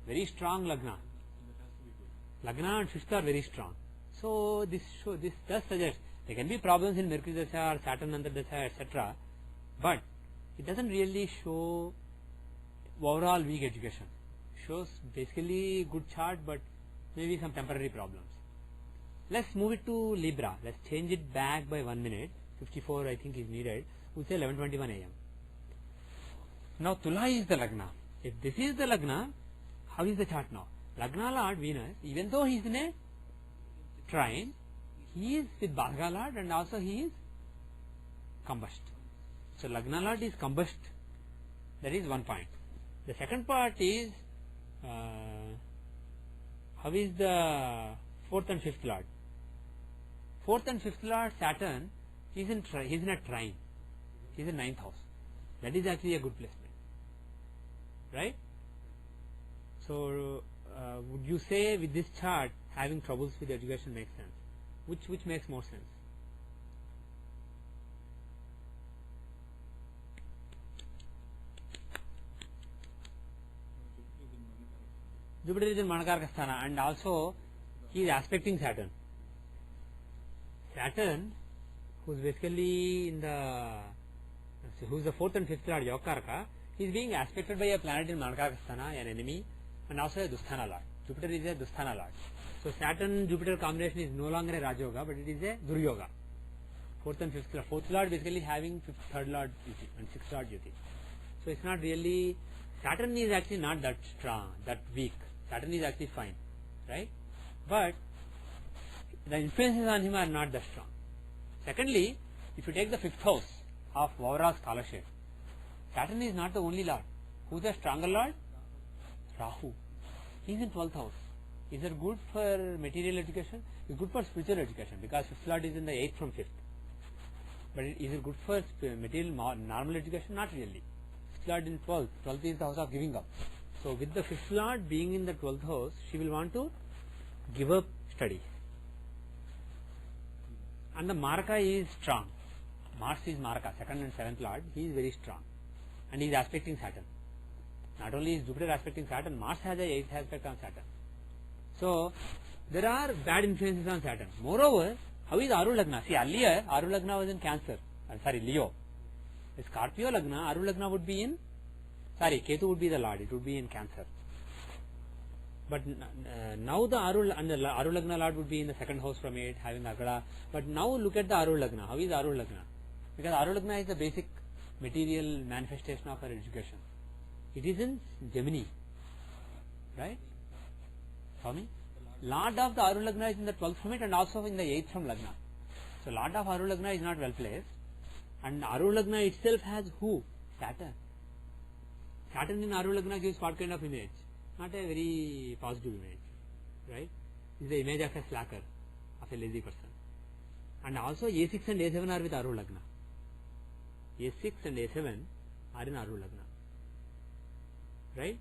very strong Lagna. So that has to be good. Lagna and fifth are very strong. So this does suggest there can be problems in Mercury Dasha or Saturn under Dasha, etc. But it doesn't really show overall weak education. Shows basically good chart, but maybe some temporary problems. Let's move it to Libra. Let's change it back by 1 minute. 54 I think is needed. We'll say 11:21 a.m. Now Tula is the Lagna. If this is the Lagna, how is the chart now? Lagna Lord Venus, even though he is in a trine, he is with Bhaga Lord and also he is combust. So Lagna Lord is combust. That is one point. The second part is how is the fourth and fifth Lord? Fourth and fifth Lord Saturn is in a trine. He is in 9th house. That is actually a good placement, right? So would you say with this chart having troubles with education makes sense? Which makes more sense? Jupiter is in Manakarka Sthana, and also he is aspecting Saturn. Saturn, who is basically in the who is the fourth and fifth lord Yokaraka, he is being aspected by a planet in Manakarka Sthana, an enemy, and also a Dusthana lord. Jupiter is a Dusthana lord. So Saturn Jupiter combination is no longer a Rajoga, but it is a Duryoga. Fourth and fifth lord. Fourth lord basically having third lord duty and sixth lord duty. So it's not really, Saturn is actually not that strong, that weak. Saturn is actually fine, right? But the influences on him are not that strong. Secondly, if you take the fifth house of overall scholarship, Saturn is not the only lord. Who is the stronger lord? Rahu. He is in 12th house. Is it good for material education? It's good for spiritual education because fifth lord is in the 8th from 5th. But is it good for material normal education? Not really. Fifth lord in 12th. 12th is the house of giving up. So with the fifth lord being in the 12th house, she will want to give up studies. And the Maraka is strong. Mars is Maraka, second and seventh lord. He is very strong. And he is aspecting Saturn. Not only is Jupiter aspecting Saturn, Mars has a 8th aspect on Saturn. So there are bad influences on Saturn. Moreover, how is Aru Lagna? See, earlier Aru Lagna was in Cancer. Leo. The Scorpio Lagna, Aru Lagna would be in, Ketu would be the lord. It would be in Cancer. But now the Aru Lagna lord would be in the second house from 8, having Agada. But now look at the Aru Lagna. How is Aru Lagna? Because Aru Lagna is the basic material manifestation of our education. It is in Gemini, right? How many? Lord of the Aru Lagna is in the 12th from it and also in the 8th from Lagna. So Lord of Aru Lagna is not well placed. And Aru Lagna itself has who? Saturn. Saturn in Aru Lagna gives what kind of image? Not a very positive image, right? It is the image of a slacker, of a lazy person. And also A6 and A7 are with Aru Lagna. A6 and A7 are in Aru Lagna, right?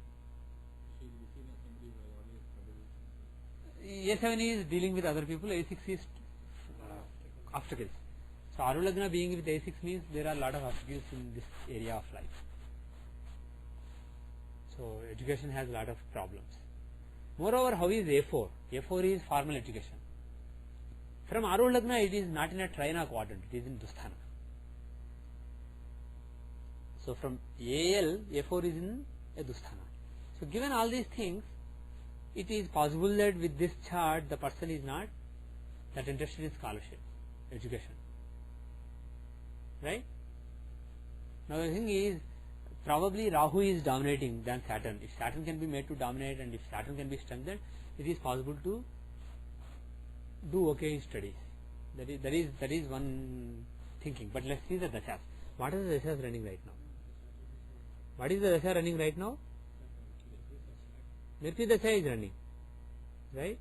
A7 is dealing with other people, A6 is obstacles. So Aru Lagna being with A6 means there are a lot of obstacles in this area of life. So education has a lot of problems. Moreover, how is A4? A4 is formal education. From Aru Lagna, it is not in a trina quadrant, it is in Dusthana. So from AL, A4 is in a Dusthana. So given all these things, it is possible that with this chart, the person is not that interested in scholarship, education. Right? Now the thing is, probably Rahu is dominating than Saturn. If Saturn can be made to dominate and if Saturn can be strengthened, it is possible to do okay in studies. That is one thinking. But let's see the dashas. What are the dashas running right now? What is the dasha running right now? Mercury dasha is running, right?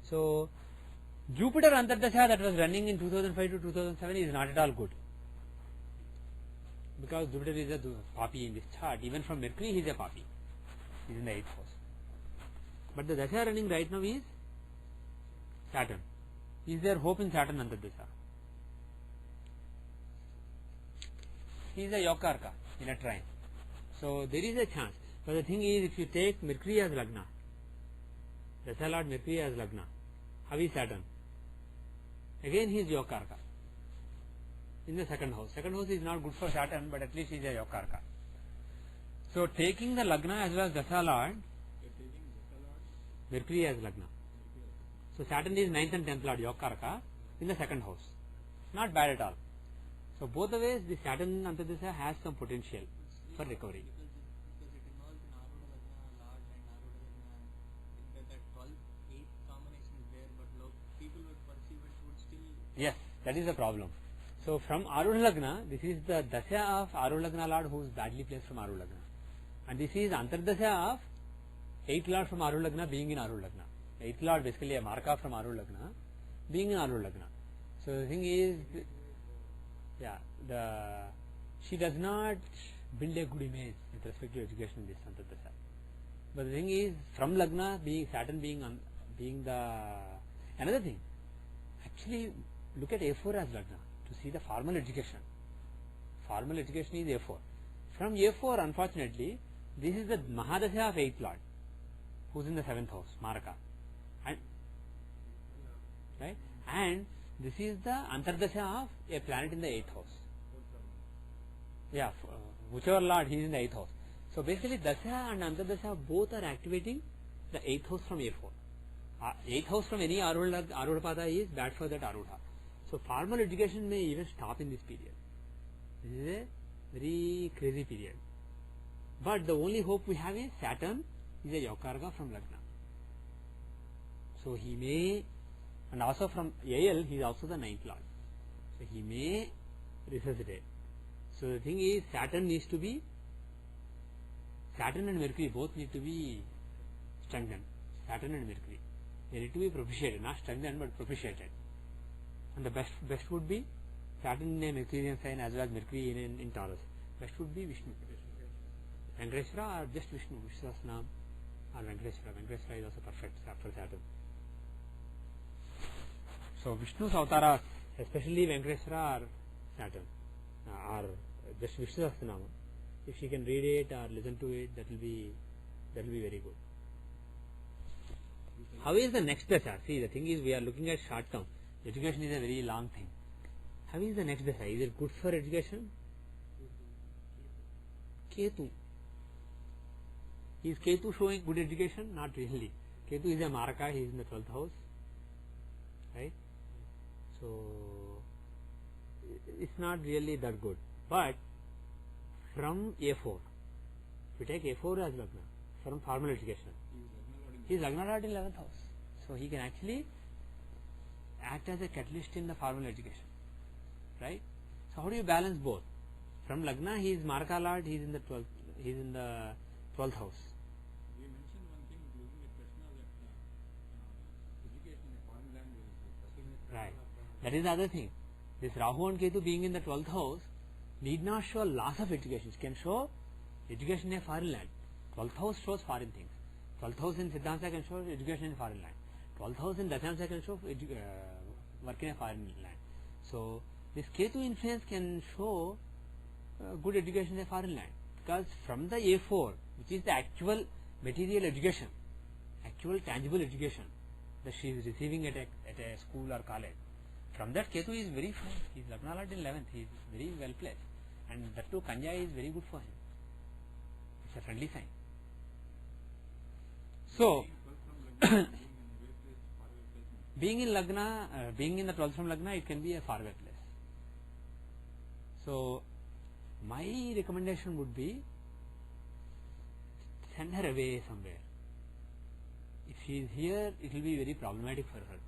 So Jupiter Antardasha that was running in 2005 to 2007 is not at all good, because Jupiter is a papi in this chart. Even from Mercury he is a papi, he is in the 8th house. But the dasha running right now is Saturn. Is there hope in Saturn Antardasha? He is a Yokarka in a trine, so there is a chance. But the thing is, if you take Mercury as Lagna, Dasha Lord Mercury as Lagna, how is Saturn? Again he is Yokarka in the 2nd house. 2nd house is not good for Saturn, but at least he is a Yokarka. So taking the Lagna as well as Dasha Lord, Mercury as Lagna. So Saturn is 9th and 10th Lord Yokarka in the 2nd house. Not bad at all. So both the ways, the Saturn Antardasha has some potential for recovery. Because it involves an Arudha Lagna, large and Arudha Lagna, that 12-8 combination is there, but people would perceive it would still... Yes, that is the problem. So from Arudha Lagna, this is the Dasha of Arudha Lagna Lord who is badly placed from Arudha Lagna. And this is Antardasha of 8th Lord from Arudha Lagna being in Arudha Lagna. 8th Lord basically a marka from Arudha Lagna being in Arudha Lagna. So the thing is, she does not build a good image with respect to education in this Antardasha. But the thing is, from Lagna being Saturn being the another thing. Actually, look at A4 as Lagna to see the formal education. Formal education is A4. From A4, unfortunately, this is the Mahadasha of 8th Lord, who is in the 7th house, Maraka, and right, and this is the Antardasha of a planet in the 8th house. Whichever Lord, he is in the 8th house. So basically, Dasha and Antardasha both are activating the 8th house from A4. 8th house from any Arudha Pada is bad for that Arudha. So formal education may even stop in this period. This is a very crazy period. But the only hope we have is Saturn is a Yokarka from Lagna. So he may, and also from AL, he is also the 9th Lord. So he may resuscitate. So the thing is, Saturn and Mercury both need to be strengthened. Saturn and Mercury, they need to be propitiated, not strengthened but propitiated. And the best would be Saturn in a Mercurian sign as well as Mercury in Taurus. Best would be Vishnu, Venkateshwara, or just Vishnu, Vishwasnam, or Venkateshwara. Venkateshwara is also perfect after Saturn. So Vishnu's avataras, especially Venkateshwara or Saturn, or just Vishnu Sahasranama, if she can read it or listen to it, that will be very good. How is the next dasha? See, the thing is, we are looking at short term. Education is a very long thing. How is the next dasha? Is it good for education? Ketu. Is Ketu showing good education? Not really. Ketu is a maraka, he is in the 12th house. Right? So, it's not really that good. But, from A4, if we take A4 as Lagna, from formal education, he is Lagna Lord in 11th house. So, he can actually act as a catalyst in the formal education. Right? So, how do you balance both? From Lagna, he is Marka Lord, he is in the 12th house. We mentioned one thing during the Krishna that education in a foreign language. Right. That is the other thing. This Rahu and Ketu being in the 12th house need not show loss of education. It can show education in a foreign land. 12th house shows foreign things. 12th house in Siddhanta can show education in a foreign land. 12th house in Dashamsa can show work in a foreign land. So, this Ketu influence can show good education in a foreign land. Because from the A4, which is the actual material education, actual tangible education that she is receiving at a school or college, from that Ketu is very fine. He is Lagna Lord in 11th. He is very well placed. And that too Kanya is very good for him. It's a friendly sign. So, being in Lagna, being in the 12th from Lagna, it can be a far away place. So, my recommendation would be send her away somewhere. If she is here, it will be very problematic for her.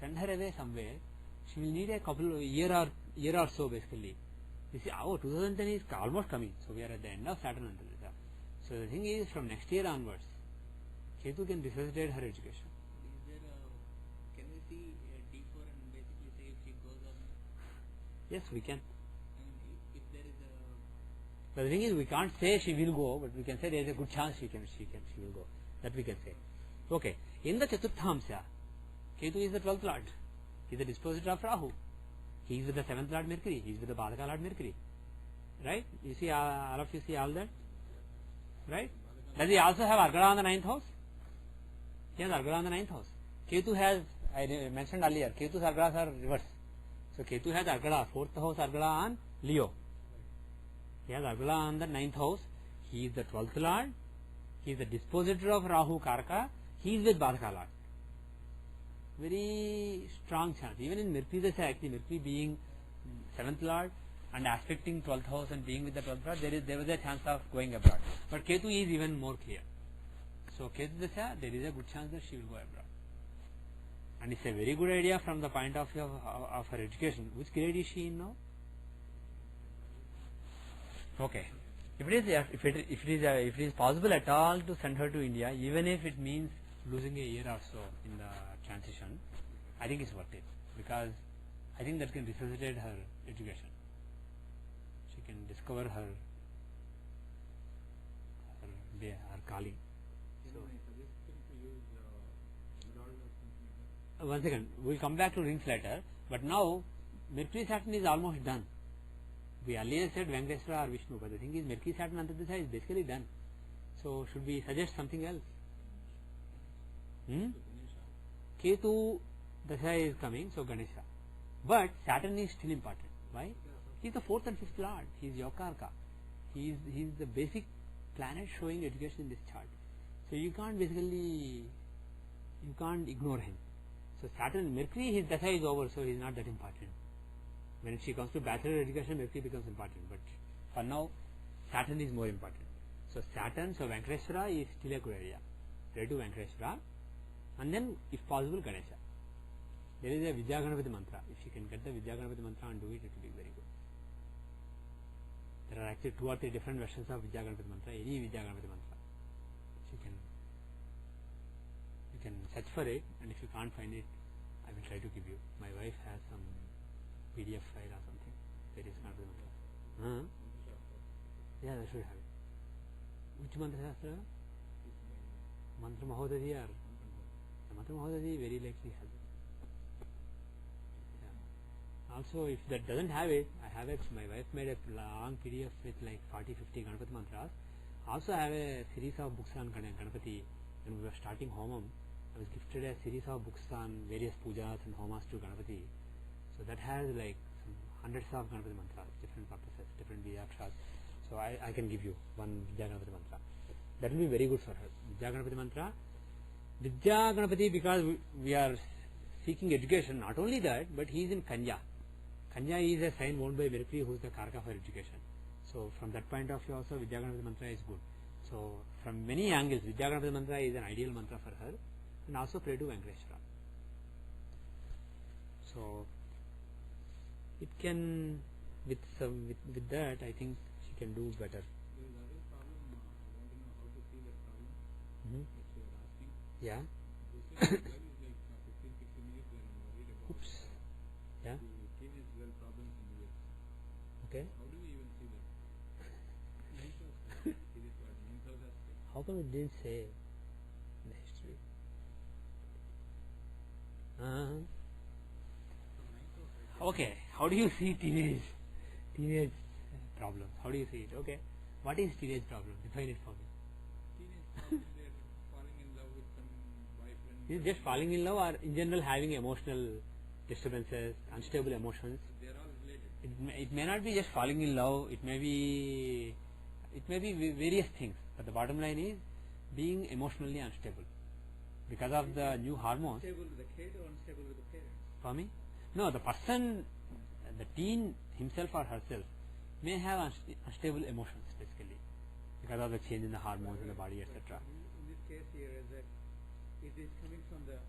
Send her away somewhere. She will need a couple of year or so basically You see, 2010 is almost coming, so we are at the end of Saturn Antardasha. So the thing is, from next year onwards, Ketu can resuscitate her education. Is there can we see D4 and basically say if she goes on? Yes, we can. And if there is a But the thing is, we can't say she will go, but we can say there is a good chance she will go. That we can say. Okay. In the Chaturthamsya, Ketu is the 12th Lord. He is the dispositor of Rahu. He is with the 7th Lord Mercury. He is with the Badaka Lord Mercury. Right? You see, all of you see all that? Right? Does he also have Argala on the 9th house? He has Argala on the 9th house. Ketu has, I mentioned earlier, Ketu's Argalas are reversed. So Ketu has Argala, 4th house Argala on Leo. He has Argala on the 9th house. He is the 12th Lord. He is the dispositor of Rahu Karka. He is with Badaka Lord. Very strong chance. Even in Mercury Dasha, actually Mercury being 7th Lord and aspecting 12th house and being with the 12th Lord, there was a chance of going abroad. But Ketu is even more clear. So Ketu Dasha, there is a good chance that she will go abroad. And it's a very good idea from the point of view of her education. Which grade is she in now? Okay. If it is possible at all to send her to India, even if it means losing a year or so in the transition, I think it's worth it, because I think that can resuscitate her education. She can discover her calling. So, one second, we'll come back to rings later, but now Mercury Saturn is almost done. We earlier said Venkateswara or Vishnu, but the thing is Mercury Saturn Antardasha is basically done. So should we suggest something else? Ketu Dasha is coming, so Ganesha. But Saturn is still important. Why? He is the 4th and 5th Lord. He is Yokarka. He is the basic planet showing education in this chart. So you can't ignore him. So Saturn, Mercury, his Dasha is over, so he is not that important. When she comes to bachelor education, Mercury becomes important. But for now, Saturn is more important. So Saturn, so Venkateswara is still a good idea. Pray to Venkateswara. And then, if possible, Ganesha. There is a Vidyaganapati mantra. If she can get the Vidyaganapati mantra and do it, it will be very good. There are actually 2 or 3 different versions of Vidyaganapati mantra. Any Vidyaganapati mantra. You can search for it, and if you can't find it, I will try to give you. My wife has some PDF file or something. That is Ganapati mantra. Yeah, I should have it. Which mantra shastra? Mantra Mahodadi or Mantra Mahodadi very likely has it. Yeah. Also, if that doesn't have it, I have it. My wife made a long PDF with like 40-50 Ganapati mantras. Also, I have a series of books on Ganapati. When we were starting Homam, I was gifted a series of books on various pujas and homas to Ganapati. So that has like some hundreds of Ganapati mantras, different purposes, different Vyakshas. So I can give you one Vidya Ganapati mantra. That will be very good for her. Vidya Ganapati mantra. Vidya Ganapati, because we are seeking education, not only that, but he is in Kanya. Kanya is a sign owned by Mercury, who is the Karka for education. So from that point of view also, Vidya Ganapati mantra is good. So from many angles, Vidya Ganapati mantra is an ideal mantra for her. And also pray to Venkateswara. So it can, with that, I think she can do better. There is another problem. I want to know how to see that problem. Which you are asking. Yeah. This is like 15-16 years where I'm worried about. Oops. Yeah. The teenage girl problems in the US. Okay. How do we even see that? How come it didn't say in the history? Okay. How do you see teenage problems? How do you see it? Okay. What is teenage problem? Define it for me. Teenage they're falling in love with some boyfriend. Is it just falling in love, or in general having emotional disturbances, unstable emotions? They're all related. It may not be just falling in love. It may be various things. But the bottom line is being emotionally unstable because of the new hormones. Unstable with the kid or unstable with the parents? For me? No, the person, the teen himself or herself may have unstable emotions basically because of the change in the hormones in the body, etc. In this case here, is that it is coming from the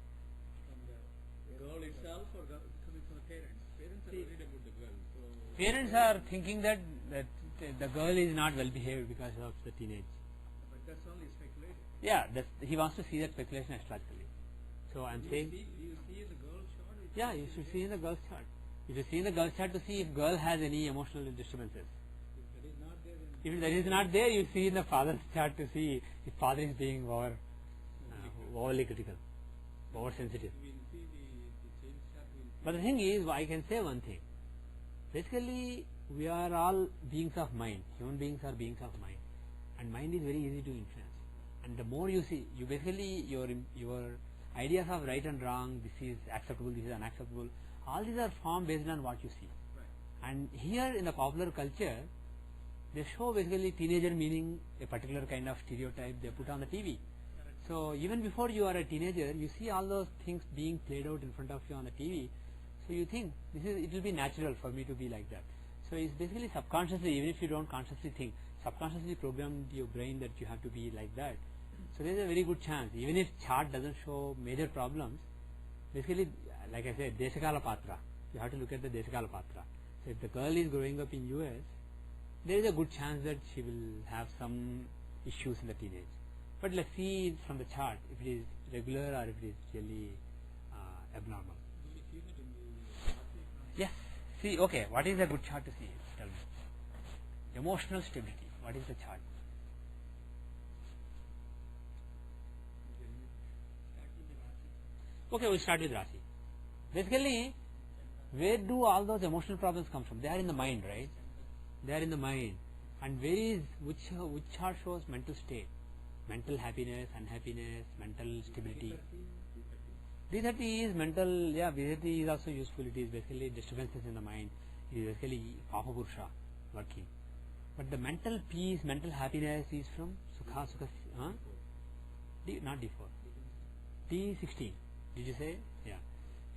girl itself or coming from the parents? Parents are worried about the girl. So Parents are thinking that the girl is not well behaved because of the teenage. But that's only speculation. Yeah, he wants to see that speculation astrologically. So I'm saying, You see the girl shot? yeah, you should see in the girl's chart. You should see in the girl's chart to see if girl has any emotional disturbances. If that is not there, then If that is not there, you see in the father's chart to see if father is being overly critical, oversensitive. we'll see the change chart. But the thing is, I can say one thing. Basically, we are all beings of mind. Human beings are beings of mind, and mind is very easy to influence. And the more you see, you basically your ideas of right and wrong, this is acceptable, this is unacceptable. All these are formed based on what you see. Right. And here in the popular culture, they show basically teenager meaning a particular kind of stereotype they put on the TV. So even before you are a teenager, you see all those things being played out in front of you on the TV. So you think it will be natural for me to be like that. So it's basically subconsciously, even if you don't consciously think, subconsciously programmed your brain that you have to be like that. So there is a very good chance, even if chart doesn't show major problems, basically, like I said, Deshakala Patra. You have to look at the Deshakala Patra. So if the girl is growing up in US, there is a good chance that she will have some issues in the teenage. But let's see from the chart if it is regular or if it is really abnormal. Do we see that in the Yes. See, okay, what is a good chart to see? Tell me. Emotional stability. What is the chart? Okay, we'll start with Rasi. Basically, where do all those emotional problems come from? They are in the mind, right? They are in the mind. And which chart shows mental state? Mental happiness, unhappiness, mental stability. D30 is mental, yeah, D30 is also useful. It is basically disturbances in the mind. It is basically Papa Purusha working. But the mental peace, mental happiness is from Sukha, not D4. D16. Did you say? Yeah.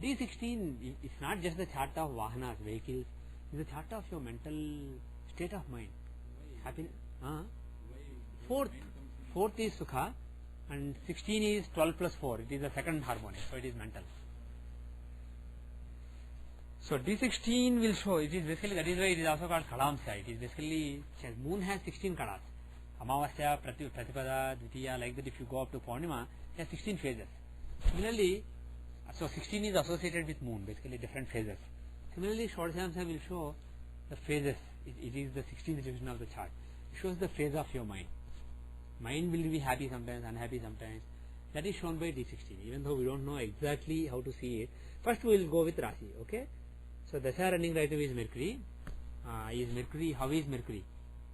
D16, it's not just the chart of Vahanas, vehicles. It's the chart of your mental state of mind. Happiness. Fourth is Sukha, and 16 is 12 plus 4. It is the second harmonic, so it is mental. So D16 will show, it is basically, that is why it is also called Kalamsya. It is basically, moon has 16 kalas. Amavasya, Pratipada, Dvitiya, like that. If you go up to Purnima, it has 16 phases. Similarly, so 16 is associated with moon, basically different phases. Similarly, Shodashamsa will show the phases. It is the 16th division of the chart. It shows the phase of your mind. Mind will be happy sometimes, unhappy sometimes. That is shown by D16, even though we don't know exactly how to see it. First we will go with Rasi, okay? So Dasha running right away is Mercury. How is Mercury?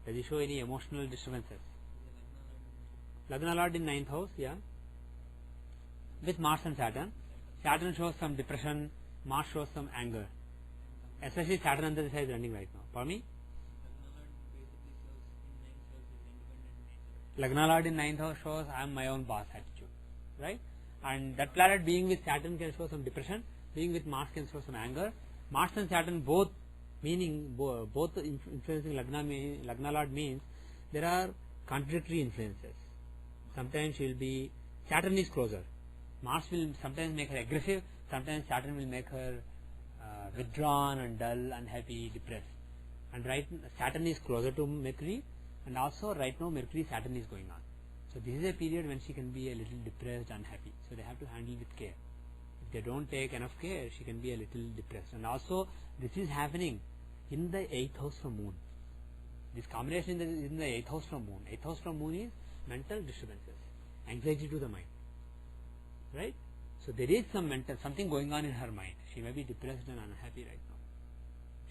Does it show any emotional disturbances? Lagna Lord in 9th house, yeah. With Mars and Saturn. Saturn shows some depression, Mars shows some anger. Especially Saturn and Dasha is running right now. For me? Lagna Lord in 9th house shows I am my own boss attitude, right? And that planet being with Saturn can show some depression, being with Mars can show some anger. Mars and Saturn both influencing Lagna Lord means there are contradictory influences. Sometimes she will be, Saturn is closer. Mars will sometimes make her aggressive, sometimes Saturn will make her withdrawn and dull, unhappy, depressed. And Saturn is closer to Mercury. And also right now Mercury Saturn is going on. So this is a period when she can be a little depressed, unhappy. So they have to handle with care. If they don't take enough care, she can be a little depressed. And also this is happening in the 8th house from moon. This combination is in the 8th house from moon. 8th house from moon is mental disturbances, anxiety to the mind. Right? So there is something going on in her mind. She may be depressed and unhappy right now.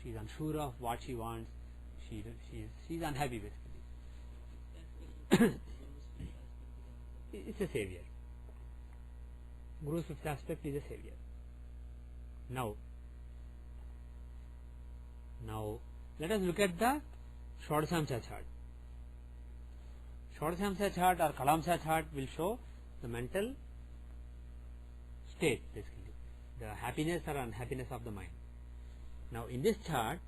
She is unsure of what she wants. She is unhappy basically. It's a savior. Guru's fifth aspect is a savior. Now let us look at the Shodashamsa chart. Shodashamsa chart or Kalamsa chart will show the mental state, basically the happiness or unhappiness of the mind. Now in this chart,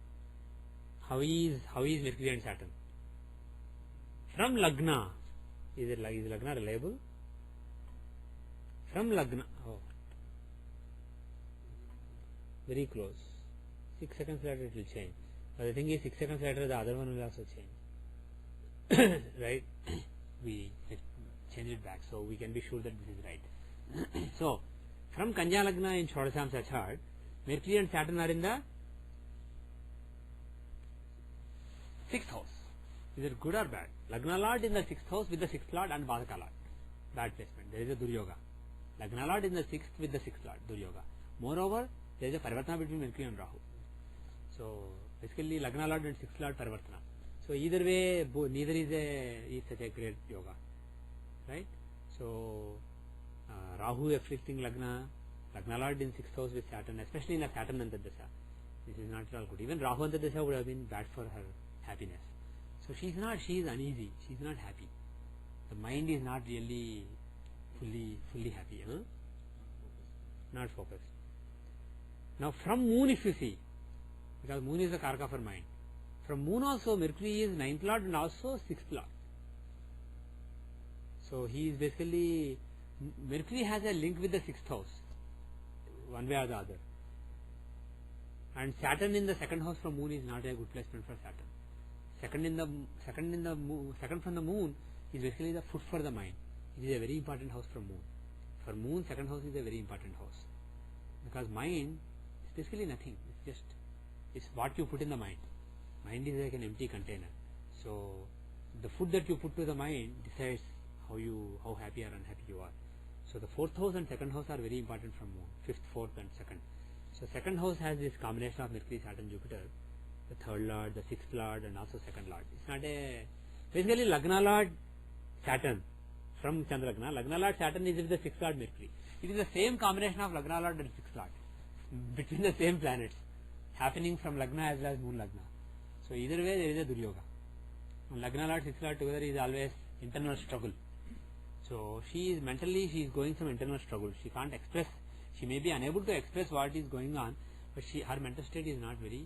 how is Mercury and Saturn? From Lagna, is Lagna reliable? From Lagna, very close. 6 seconds later it will change. But the thing is, 6 seconds later, the other one will also change. Right? We change it back, so we can be sure that this is right. So, from Kanya Lagna in Shodasamsa chart, Mercury and Saturn are in the 6th house. Is it good or bad? Lagna Lord in the 6th house with the 6th Lord and Badaka Lord. Bad placement. There is a Duryoga. Lagna Lord in the 6th with the 6th Lord. Duryoga. Moreover, there is a Parivartana between Mercury and Rahu. So, basically Lagna Lord and 6th Lord Parivartana. So, either way, neither is such a great yoga. Right? So, Rahu afflicting Lagna Lord in 6th house with Saturn, especially in a Saturn Antardasha. This is not at all good. Even Rahu Antardasha would have been bad for her happiness. So she is uneasy, she is not happy. The mind is not really fully happy. Not focused. Now from Moon if you see, because Moon is the Karaka for mind. From Moon also Mercury is 9th Lord and also 6th Lord. So he is basically, Mercury has a link with the 6th house, one way or the other. And Saturn in the 2nd house from Moon is not a good placement for Saturn. Second from the Moon is basically the foot for the mind. It is a very important house from Moon. For Moon, 2nd house is a very important house. Because mind is basically nothing. It's what you put in the mind. Mind is like an empty container. So the food that you put to the mind decides how happy or unhappy you are. So the 4th house and 2nd house are very important from Moon. 5th, 4th and 2nd. So 2nd house has this combination of Mercury, Saturn, Jupiter. The 3rd Lord, the 6th Lord and also 2nd Lord. It's not basically Lagna Lord Saturn from Chandralagna. Lagna Lord Saturn is with the 6th Lord Mercury. It is the same combination of Lagna Lord and 6th Lord between the same planets happening from Lagna as well as Moon Lagna. So either way there is a Duryoga. Lagna Lord, 6th Lord together is always internal struggle. So she is going through internal struggle. She can't express, she may be unable to express what is going on, but her mental state is not very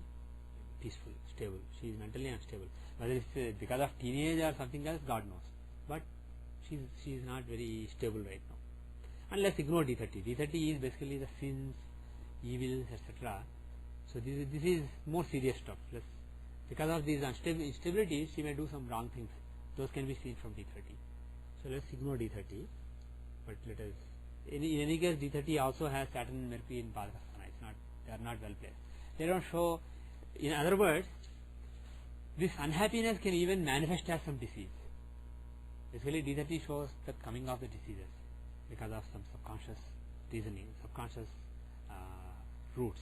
peaceful, stable. She is mentally unstable. Whether it's because of teenage or something else, God knows. But she is not very stable right now. And let's ignore D30. D30 is basically the sins, evils, etc. So this is more serious stuff. Because of these instabilities, she may do some wrong things. Those can be seen from D30. So let's ignore D30. But let us. In any case, D30 also has Saturn and Mercury in Padakasthana. They are not well placed. They don't show. In other words, this unhappiness can even manifest as some disease. Basically, D30 shows the coming of the diseases because of some subconscious reasoning, subconscious roots.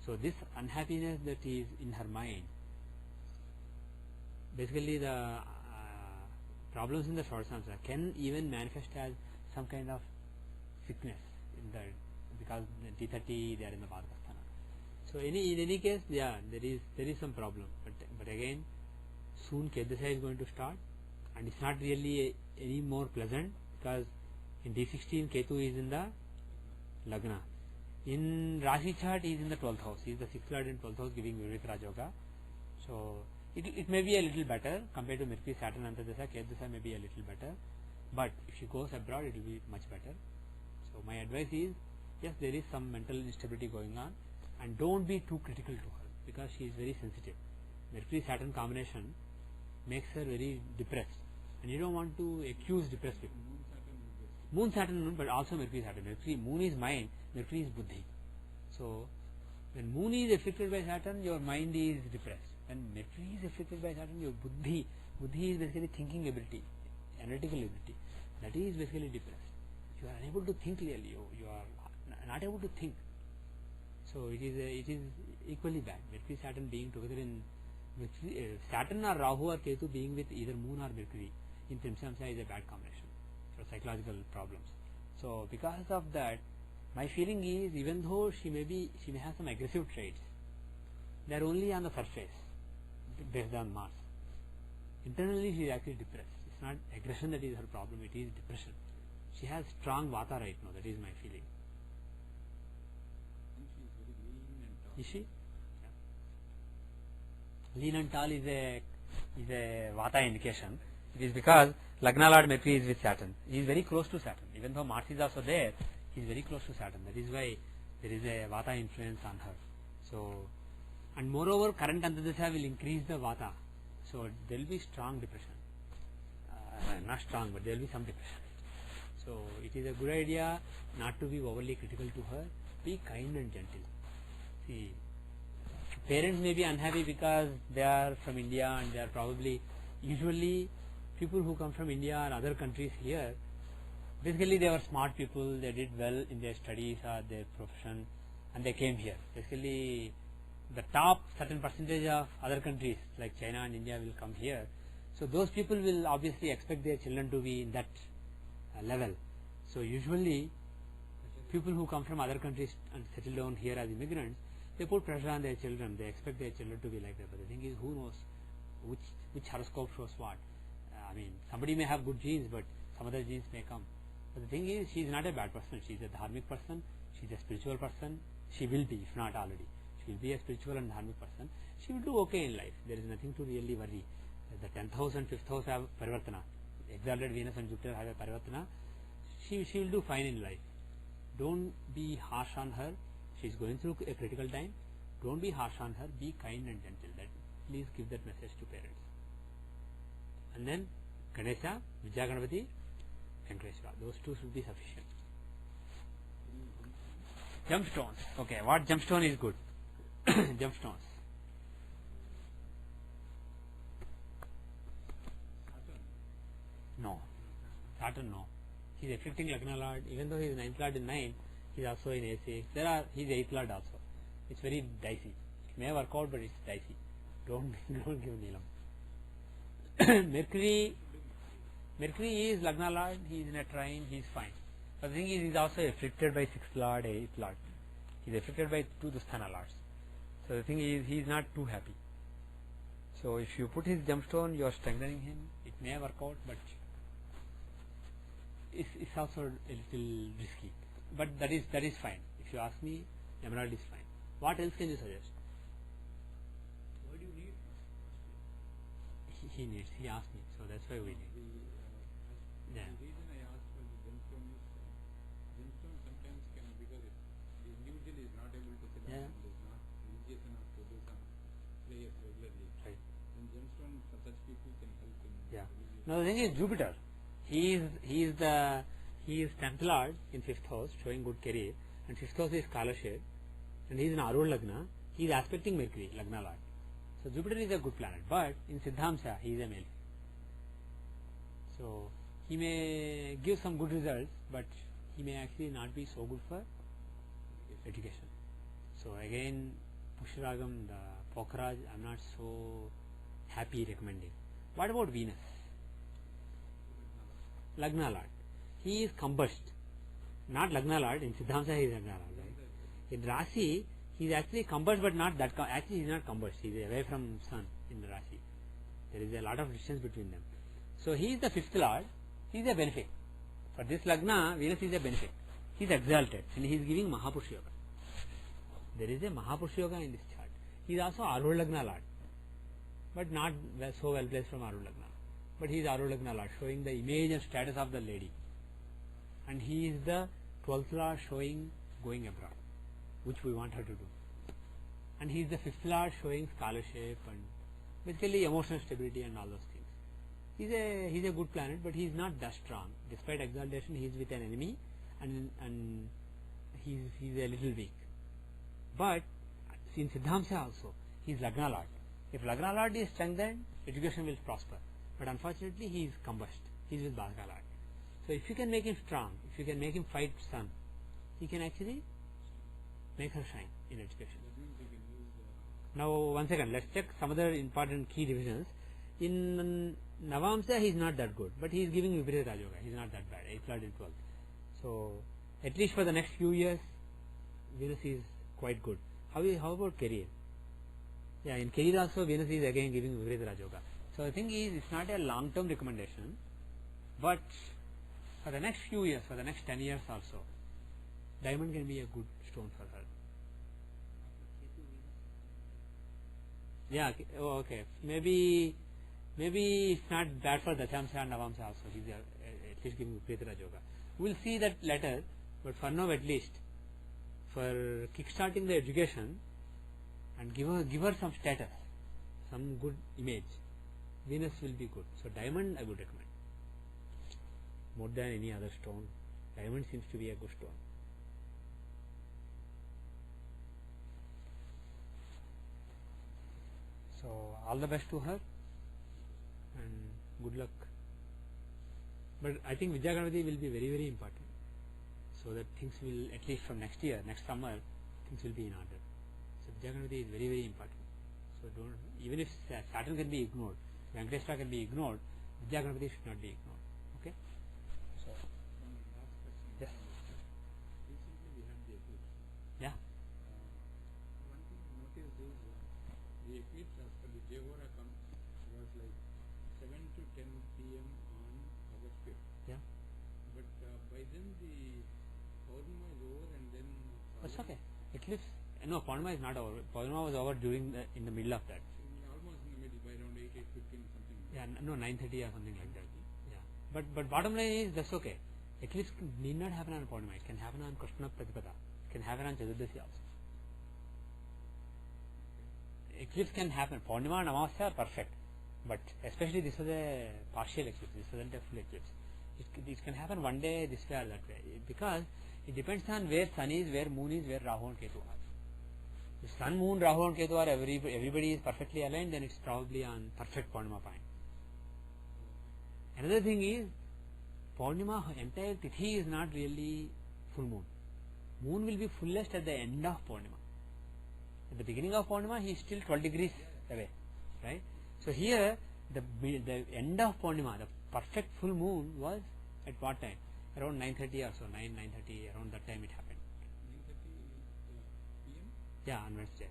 So this unhappiness that is in her mind, basically the problems in the Shodasamsa can even manifest as some kind of sickness because the D30 they are in the Padakasthana. So in any case, yeah, there is some problem, but again, soon Kedasha is going to start, and it's not really any more pleasant because in D16 Ketu is in the Lagna. In Rashi chart he is in the 12th house. He is the 6th Lord in 12th house, giving Vivrit Rajoga. So it may be a little better compared to Mercury, Saturn, Antardasha. Kedasha may be a little better, but if she goes abroad, it will be much better. So my advice is, yes, there is some mental instability going on, and don't be too critical to her because she is very sensitive. Mercury Saturn combination makes her very depressed, and you don't want to accuse depressed people. Moon Saturn, but also Mercury Saturn. Moon is mind, Mercury is buddhi. So when Moon is afflicted by Saturn, your mind is depressed. When Mercury is afflicted by Saturn, your buddhi is basically thinking ability, analytical ability. That is basically depressed. You are unable to think clearly. You are not able to think. So it is equally bad. Mercury Saturn being together in Saturn or Rahu or Ketu being with either Moon or Mercury in Trimsamsa is a bad combination for psychological problems. So because of that, my feeling is, even though she may have some aggressive traits, they are only on the surface based on Mars. Internally she is actually depressed. It's not aggression that is her problem, it is depression. She has strong Vata right now, that is my feeling. Is she? Yeah. Lean and tall is a Vata indication. It is because Lagna Lord Mercury is with Saturn. He is very close to Saturn. Even though Mars is also there, he is very close to Saturn. That is why there is a Vata influence on her. So And moreover, current Antardasha will increase the Vata. So there will be strong depression. Not strong, but there will be some depression. So it is a good idea not to be overly critical to her. Be kind and gentle. See, parents may be unhappy because they are from India and they are probably, usually people who come from India or other countries here, basically they were smart people, they did well in their studies or their profession and they came here. Basically the top certain percentage of other countries like China and India will come here. So those people will obviously expect their children to be in that level. So usually people who come from other countries and settle down here as immigrants, they put pressure on their children. They expect their children to be like that. But the thing is, who knows which horoscope shows what? I mean, somebody may have good genes, but some other genes may come. But the thing is, she is not a bad person. She is a dharmic person. She is a spiritual person. She will be, if not already. She will be a spiritual and dharmic person. She will do okay in life. There is nothing to really worry. The 10th house and 5th house have Parivartana. Exalted Venus and Jupiter have a Parivartana. She will do fine in life. Don't be harsh on her. She is going through a critical time. Don't be harsh on her. Be kind and gentle. Please give that message to parents. And then Ganesha, Vijaya Ganapati, Venkateshwara. Those two should be sufficient. Gemstones. Okay, what gemstone is good? Gemstones. No. Saturn, no. He is affecting Lagna Lord. Even though he is 9th Lord in 9, he is also in A6. He is 8th Lord also. It's very dicey. It may work out, but it's dicey. Don't give Neelam. Mercury is Lagna Lord. He is in a trine. He is fine. But the thing is, he is also afflicted by 6th Lord, 8th Lord. He is afflicted by 2 Dusthana Lords. So the thing is, he is not too happy. So if you put his gemstone, you are strengthening him. It may work out, but it's also a little risky. But that is fine. If you ask me, emerald is fine. What else can you suggest? What do you need? He needs. He asked me, so that's why we need. The reason I asked for the gemstone is gemstone sometimes can, because the individual is not able to sit down and is not religious enough to do some prayers regularly. Right. Then gemstone for such people can help in. Yeah. Now the thing is, Jupiter. He is 10th Lord in 5th house, showing good career, and 5th house is scholarship, and he is in Arul Lagna. He is aspecting Mercury, Lagna Lord. So Jupiter is a good planet, but in Siddhamsa he is a male. So he may give some good results, but he may actually not be so good for education. So again, Pushragam, the Pokhraj, I am not so happy recommending. What about Venus? Lagna Lord. He is combust. Not Lagna Lord. In Siddhamsa he is Lagna Lord. Right? In Rasi, he is actually combust, but not that. Actually, he is not combust. He is away from Sun in the Rasi. There is a lot of distance between them. So he is the 5th Lord. He is a benefit. For this Lagna, Venus is a benefit. He is exalted and he is giving Mahapurusha Yoga. There is a Mahapurusha Yoga in this chart. He is also Arul Lagna Lord, but not so well placed from Arul Lagna. But he is Arul Lagna Lord, showing the image and status of the lady. And he is the 12th Lord, showing going abroad, which we want her to do. And he is the 5th Lord, showing scholarship and basically emotional stability and all those things. He is a good planet, but he is not that strong. Despite exaltation, he is with an enemy, and he is a little weak. But in Siddhamsa also, he is Lagna Lord. If Lagna Lord is strengthened, education will prosper. But unfortunately, he is combust. He is with Bhadra Lord. So if you can make him strong, if you can make him fight Sun, he can actually make her shine in education. Now, one second, let's check some other important key divisions. In Navamsa, he is not that good, but he is giving Viparita Rajoga. He is not that bad, 8th Lord in 12th. So, at least for the next few years, Venus is quite good. How about career? Yeah, in career also, Venus is again giving Viparita Rajoga. So the thing is, it's not a long-term recommendation, but for the next few years, for the next 10 years also, diamond can be a good stone for her. Yeah, okay. Maybe it's not bad for Dachamsa and Navamsa also. He's at least giving Viparita Rajoga. We'll see that later, but for now at least, for kickstarting the education, and give her some status, some good image. Venus will be good. So diamond I would recommend more than any other stone. Diamond seems to be a good stone. So all the best to her and good luck. But I think Vidya Ganapati will be very, very important, so that things will, at least from next year, next summer, things will be in order. So Vidya Ganapati is very, very important. So don't, even if Saturn can be ignored, Venkateshwara can be ignored, Vidya Ganapati should not be ignored. Okay? So One last question. yes. Recently we had the eclipse. Yeah. One thing I noticed is the eclipse as per the Jyothishya comes was like 7 to 10 p.m. on August 5th. Yeah. But by then the Purnima is over and then That's okay. Eclipse. No, Purnima is not over. Purnima was over in the middle of that. almost in the middle by around 8:15 something. Yeah, no, 9:30 or something like that. Yeah. But bottom line is that's okay. Eclipse need not happen on Purnima. It can happen on Krishna Pratipada. It can happen on Jyothishya also. Eclipse can happen. Purnima and Amavasya are perfect. But especially this was a partial eclipse. This wasn't a full eclipse. It can happen one day this way or that way. Because it depends on where Sun is, where Moon is, where Rahu and Ketu are. If Sun, Moon, Rahu and Ketu are everybody is perfectly aligned, then it's probably on perfect Purnima point. Another thing is, Purnima, entire Tithi is not really full moon. Moon will be fullest at the end of Purnima. At the beginning of Purnima, he is still 12 degrees away. Right? So here, the end of Purnima, the perfect full moon was at what time? Around 9:30 or so, 9:30, around that time it happened. 9:30 p.m. Yeah, on Wednesday.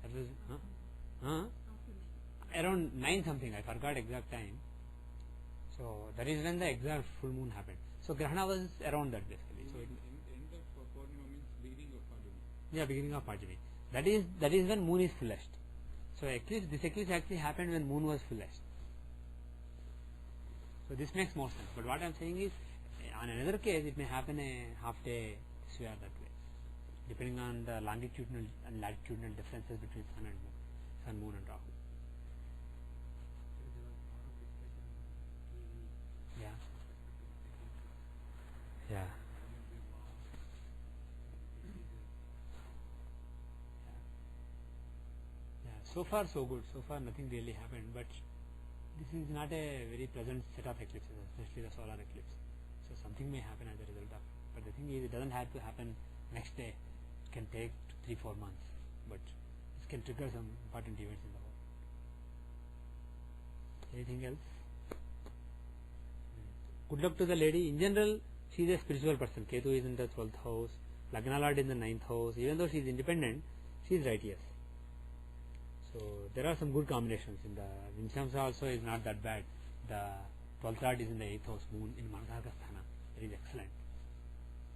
That was, around 9 something, I forgot exact time. So that is when the exact full moon happened. So Grahana was around that basically. So End of Purnima means beginning of Purnima. yeah, beginning of Pajami. That is when moon is fullest. So this eclipse actually happened when moon was fullest. So this makes more sense. But what I am saying is, on another case, it may happen a half day this way or that way, depending on the longitudinal and latitudinal differences between Sun and Moon, Sun, Moon and Rahu. Yeah. Yeah. Yeah. So far so good. So far nothing really happened, but this is not a very pleasant set of eclipses, especially the solar eclipse. So something may happen as a result of it. But the thing is, it doesn't have to happen next day. It can take 3-4 months, but it can trigger some important events in the world. Anything else? Good luck to the lady. In general, she is a spiritual person. Ketu is in the 12th house, Lagna Lord in the 9th house. Even though she is independent, she is righteous. So there are some good combinations. In the Vinshamsa also is not that bad. The 12th Lord is in the 8th house, Moon in Manasarka Sthana. That is excellent.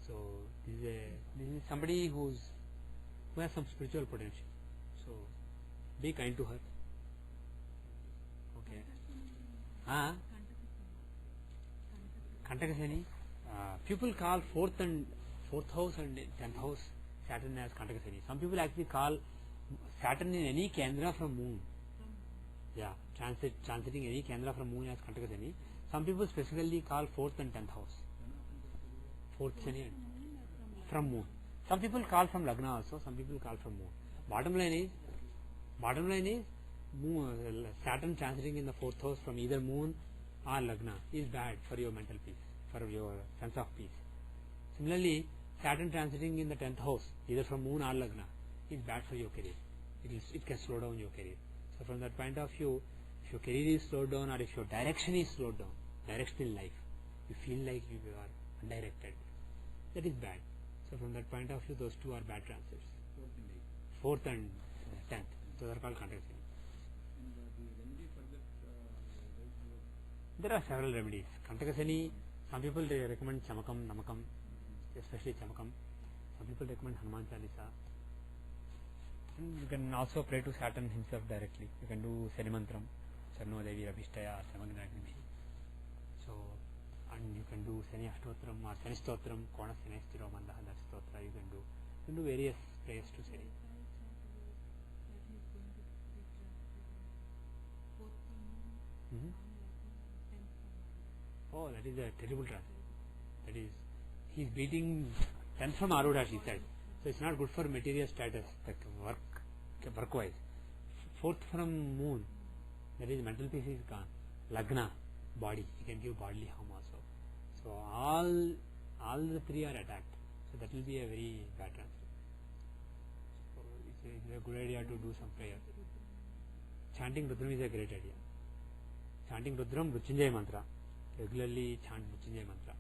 So this is somebody who has some spiritual potential. So be kind to her. Okay. Kantakaseni. People call 4th house and 10th house Saturn as Kantakaseni. Some people actually call Saturn in any Kendra from Moon. Yeah, transiting any Kendra from Moon as Kantakaseni. Some people specifically call 4th and 10th house. 4th Shani from Moon. Some people call from Lagna also. Some people call from Moon. Bottom line is Moon, Saturn transiting in the 4th house from either Moon or Lagna is bad for your mental peace, for your sense of peace. Similarly, Saturn transiting in the 10th house, either from Moon or Lagna, is bad for your career. It can slow down your career. So from that point of view, if your career is slowed down or if your direction is slowed down, direction in life, you feel like you are undirected, that is bad. So from that point of view, those two are bad transits. 4th and 10th. Those are called contracts. And the remedy for that There are several remedies. Kantakasani, some people they recommend Chamakam, Namakam, especially Chamakam. Some people recommend Hanuman Chalisa. And you can also pray to Saturn himself directly. You can do Sarimantram, Sarno Devi Rabhishtaya, Samagnagni. So, and you can do Sani Ashtotram or Sani Stotram, Kona Sani Stiro Mandaha, that Stotra you can do. You can do various prayers to Sani. Oh, that is a terrible tragedy. That is, he is beating 10 from Arudha, she said. So it's not good for material status, that work-wise. 4th from Moon, that is mental peace is gone. Lagna, body, he can give bodily harm also. So all the 3 are attacked. So that will be a very bad transfer. So it's a good idea to do some prayer. Chanting Rudram is a great idea. Chanting Rudram, Mrityunjay mantra. Regularly chant Mrityunjay mantra.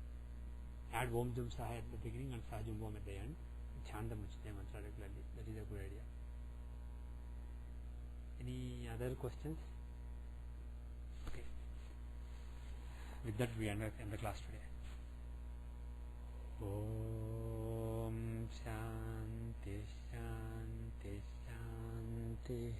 Add Om Jum Saha at the beginning and Saha Jum Om at the end. Chant the Mrityunjay mantra regularly. That is a good idea. Any other questions? Okay. With that we end the class today. Om Shanti Shanti Shanti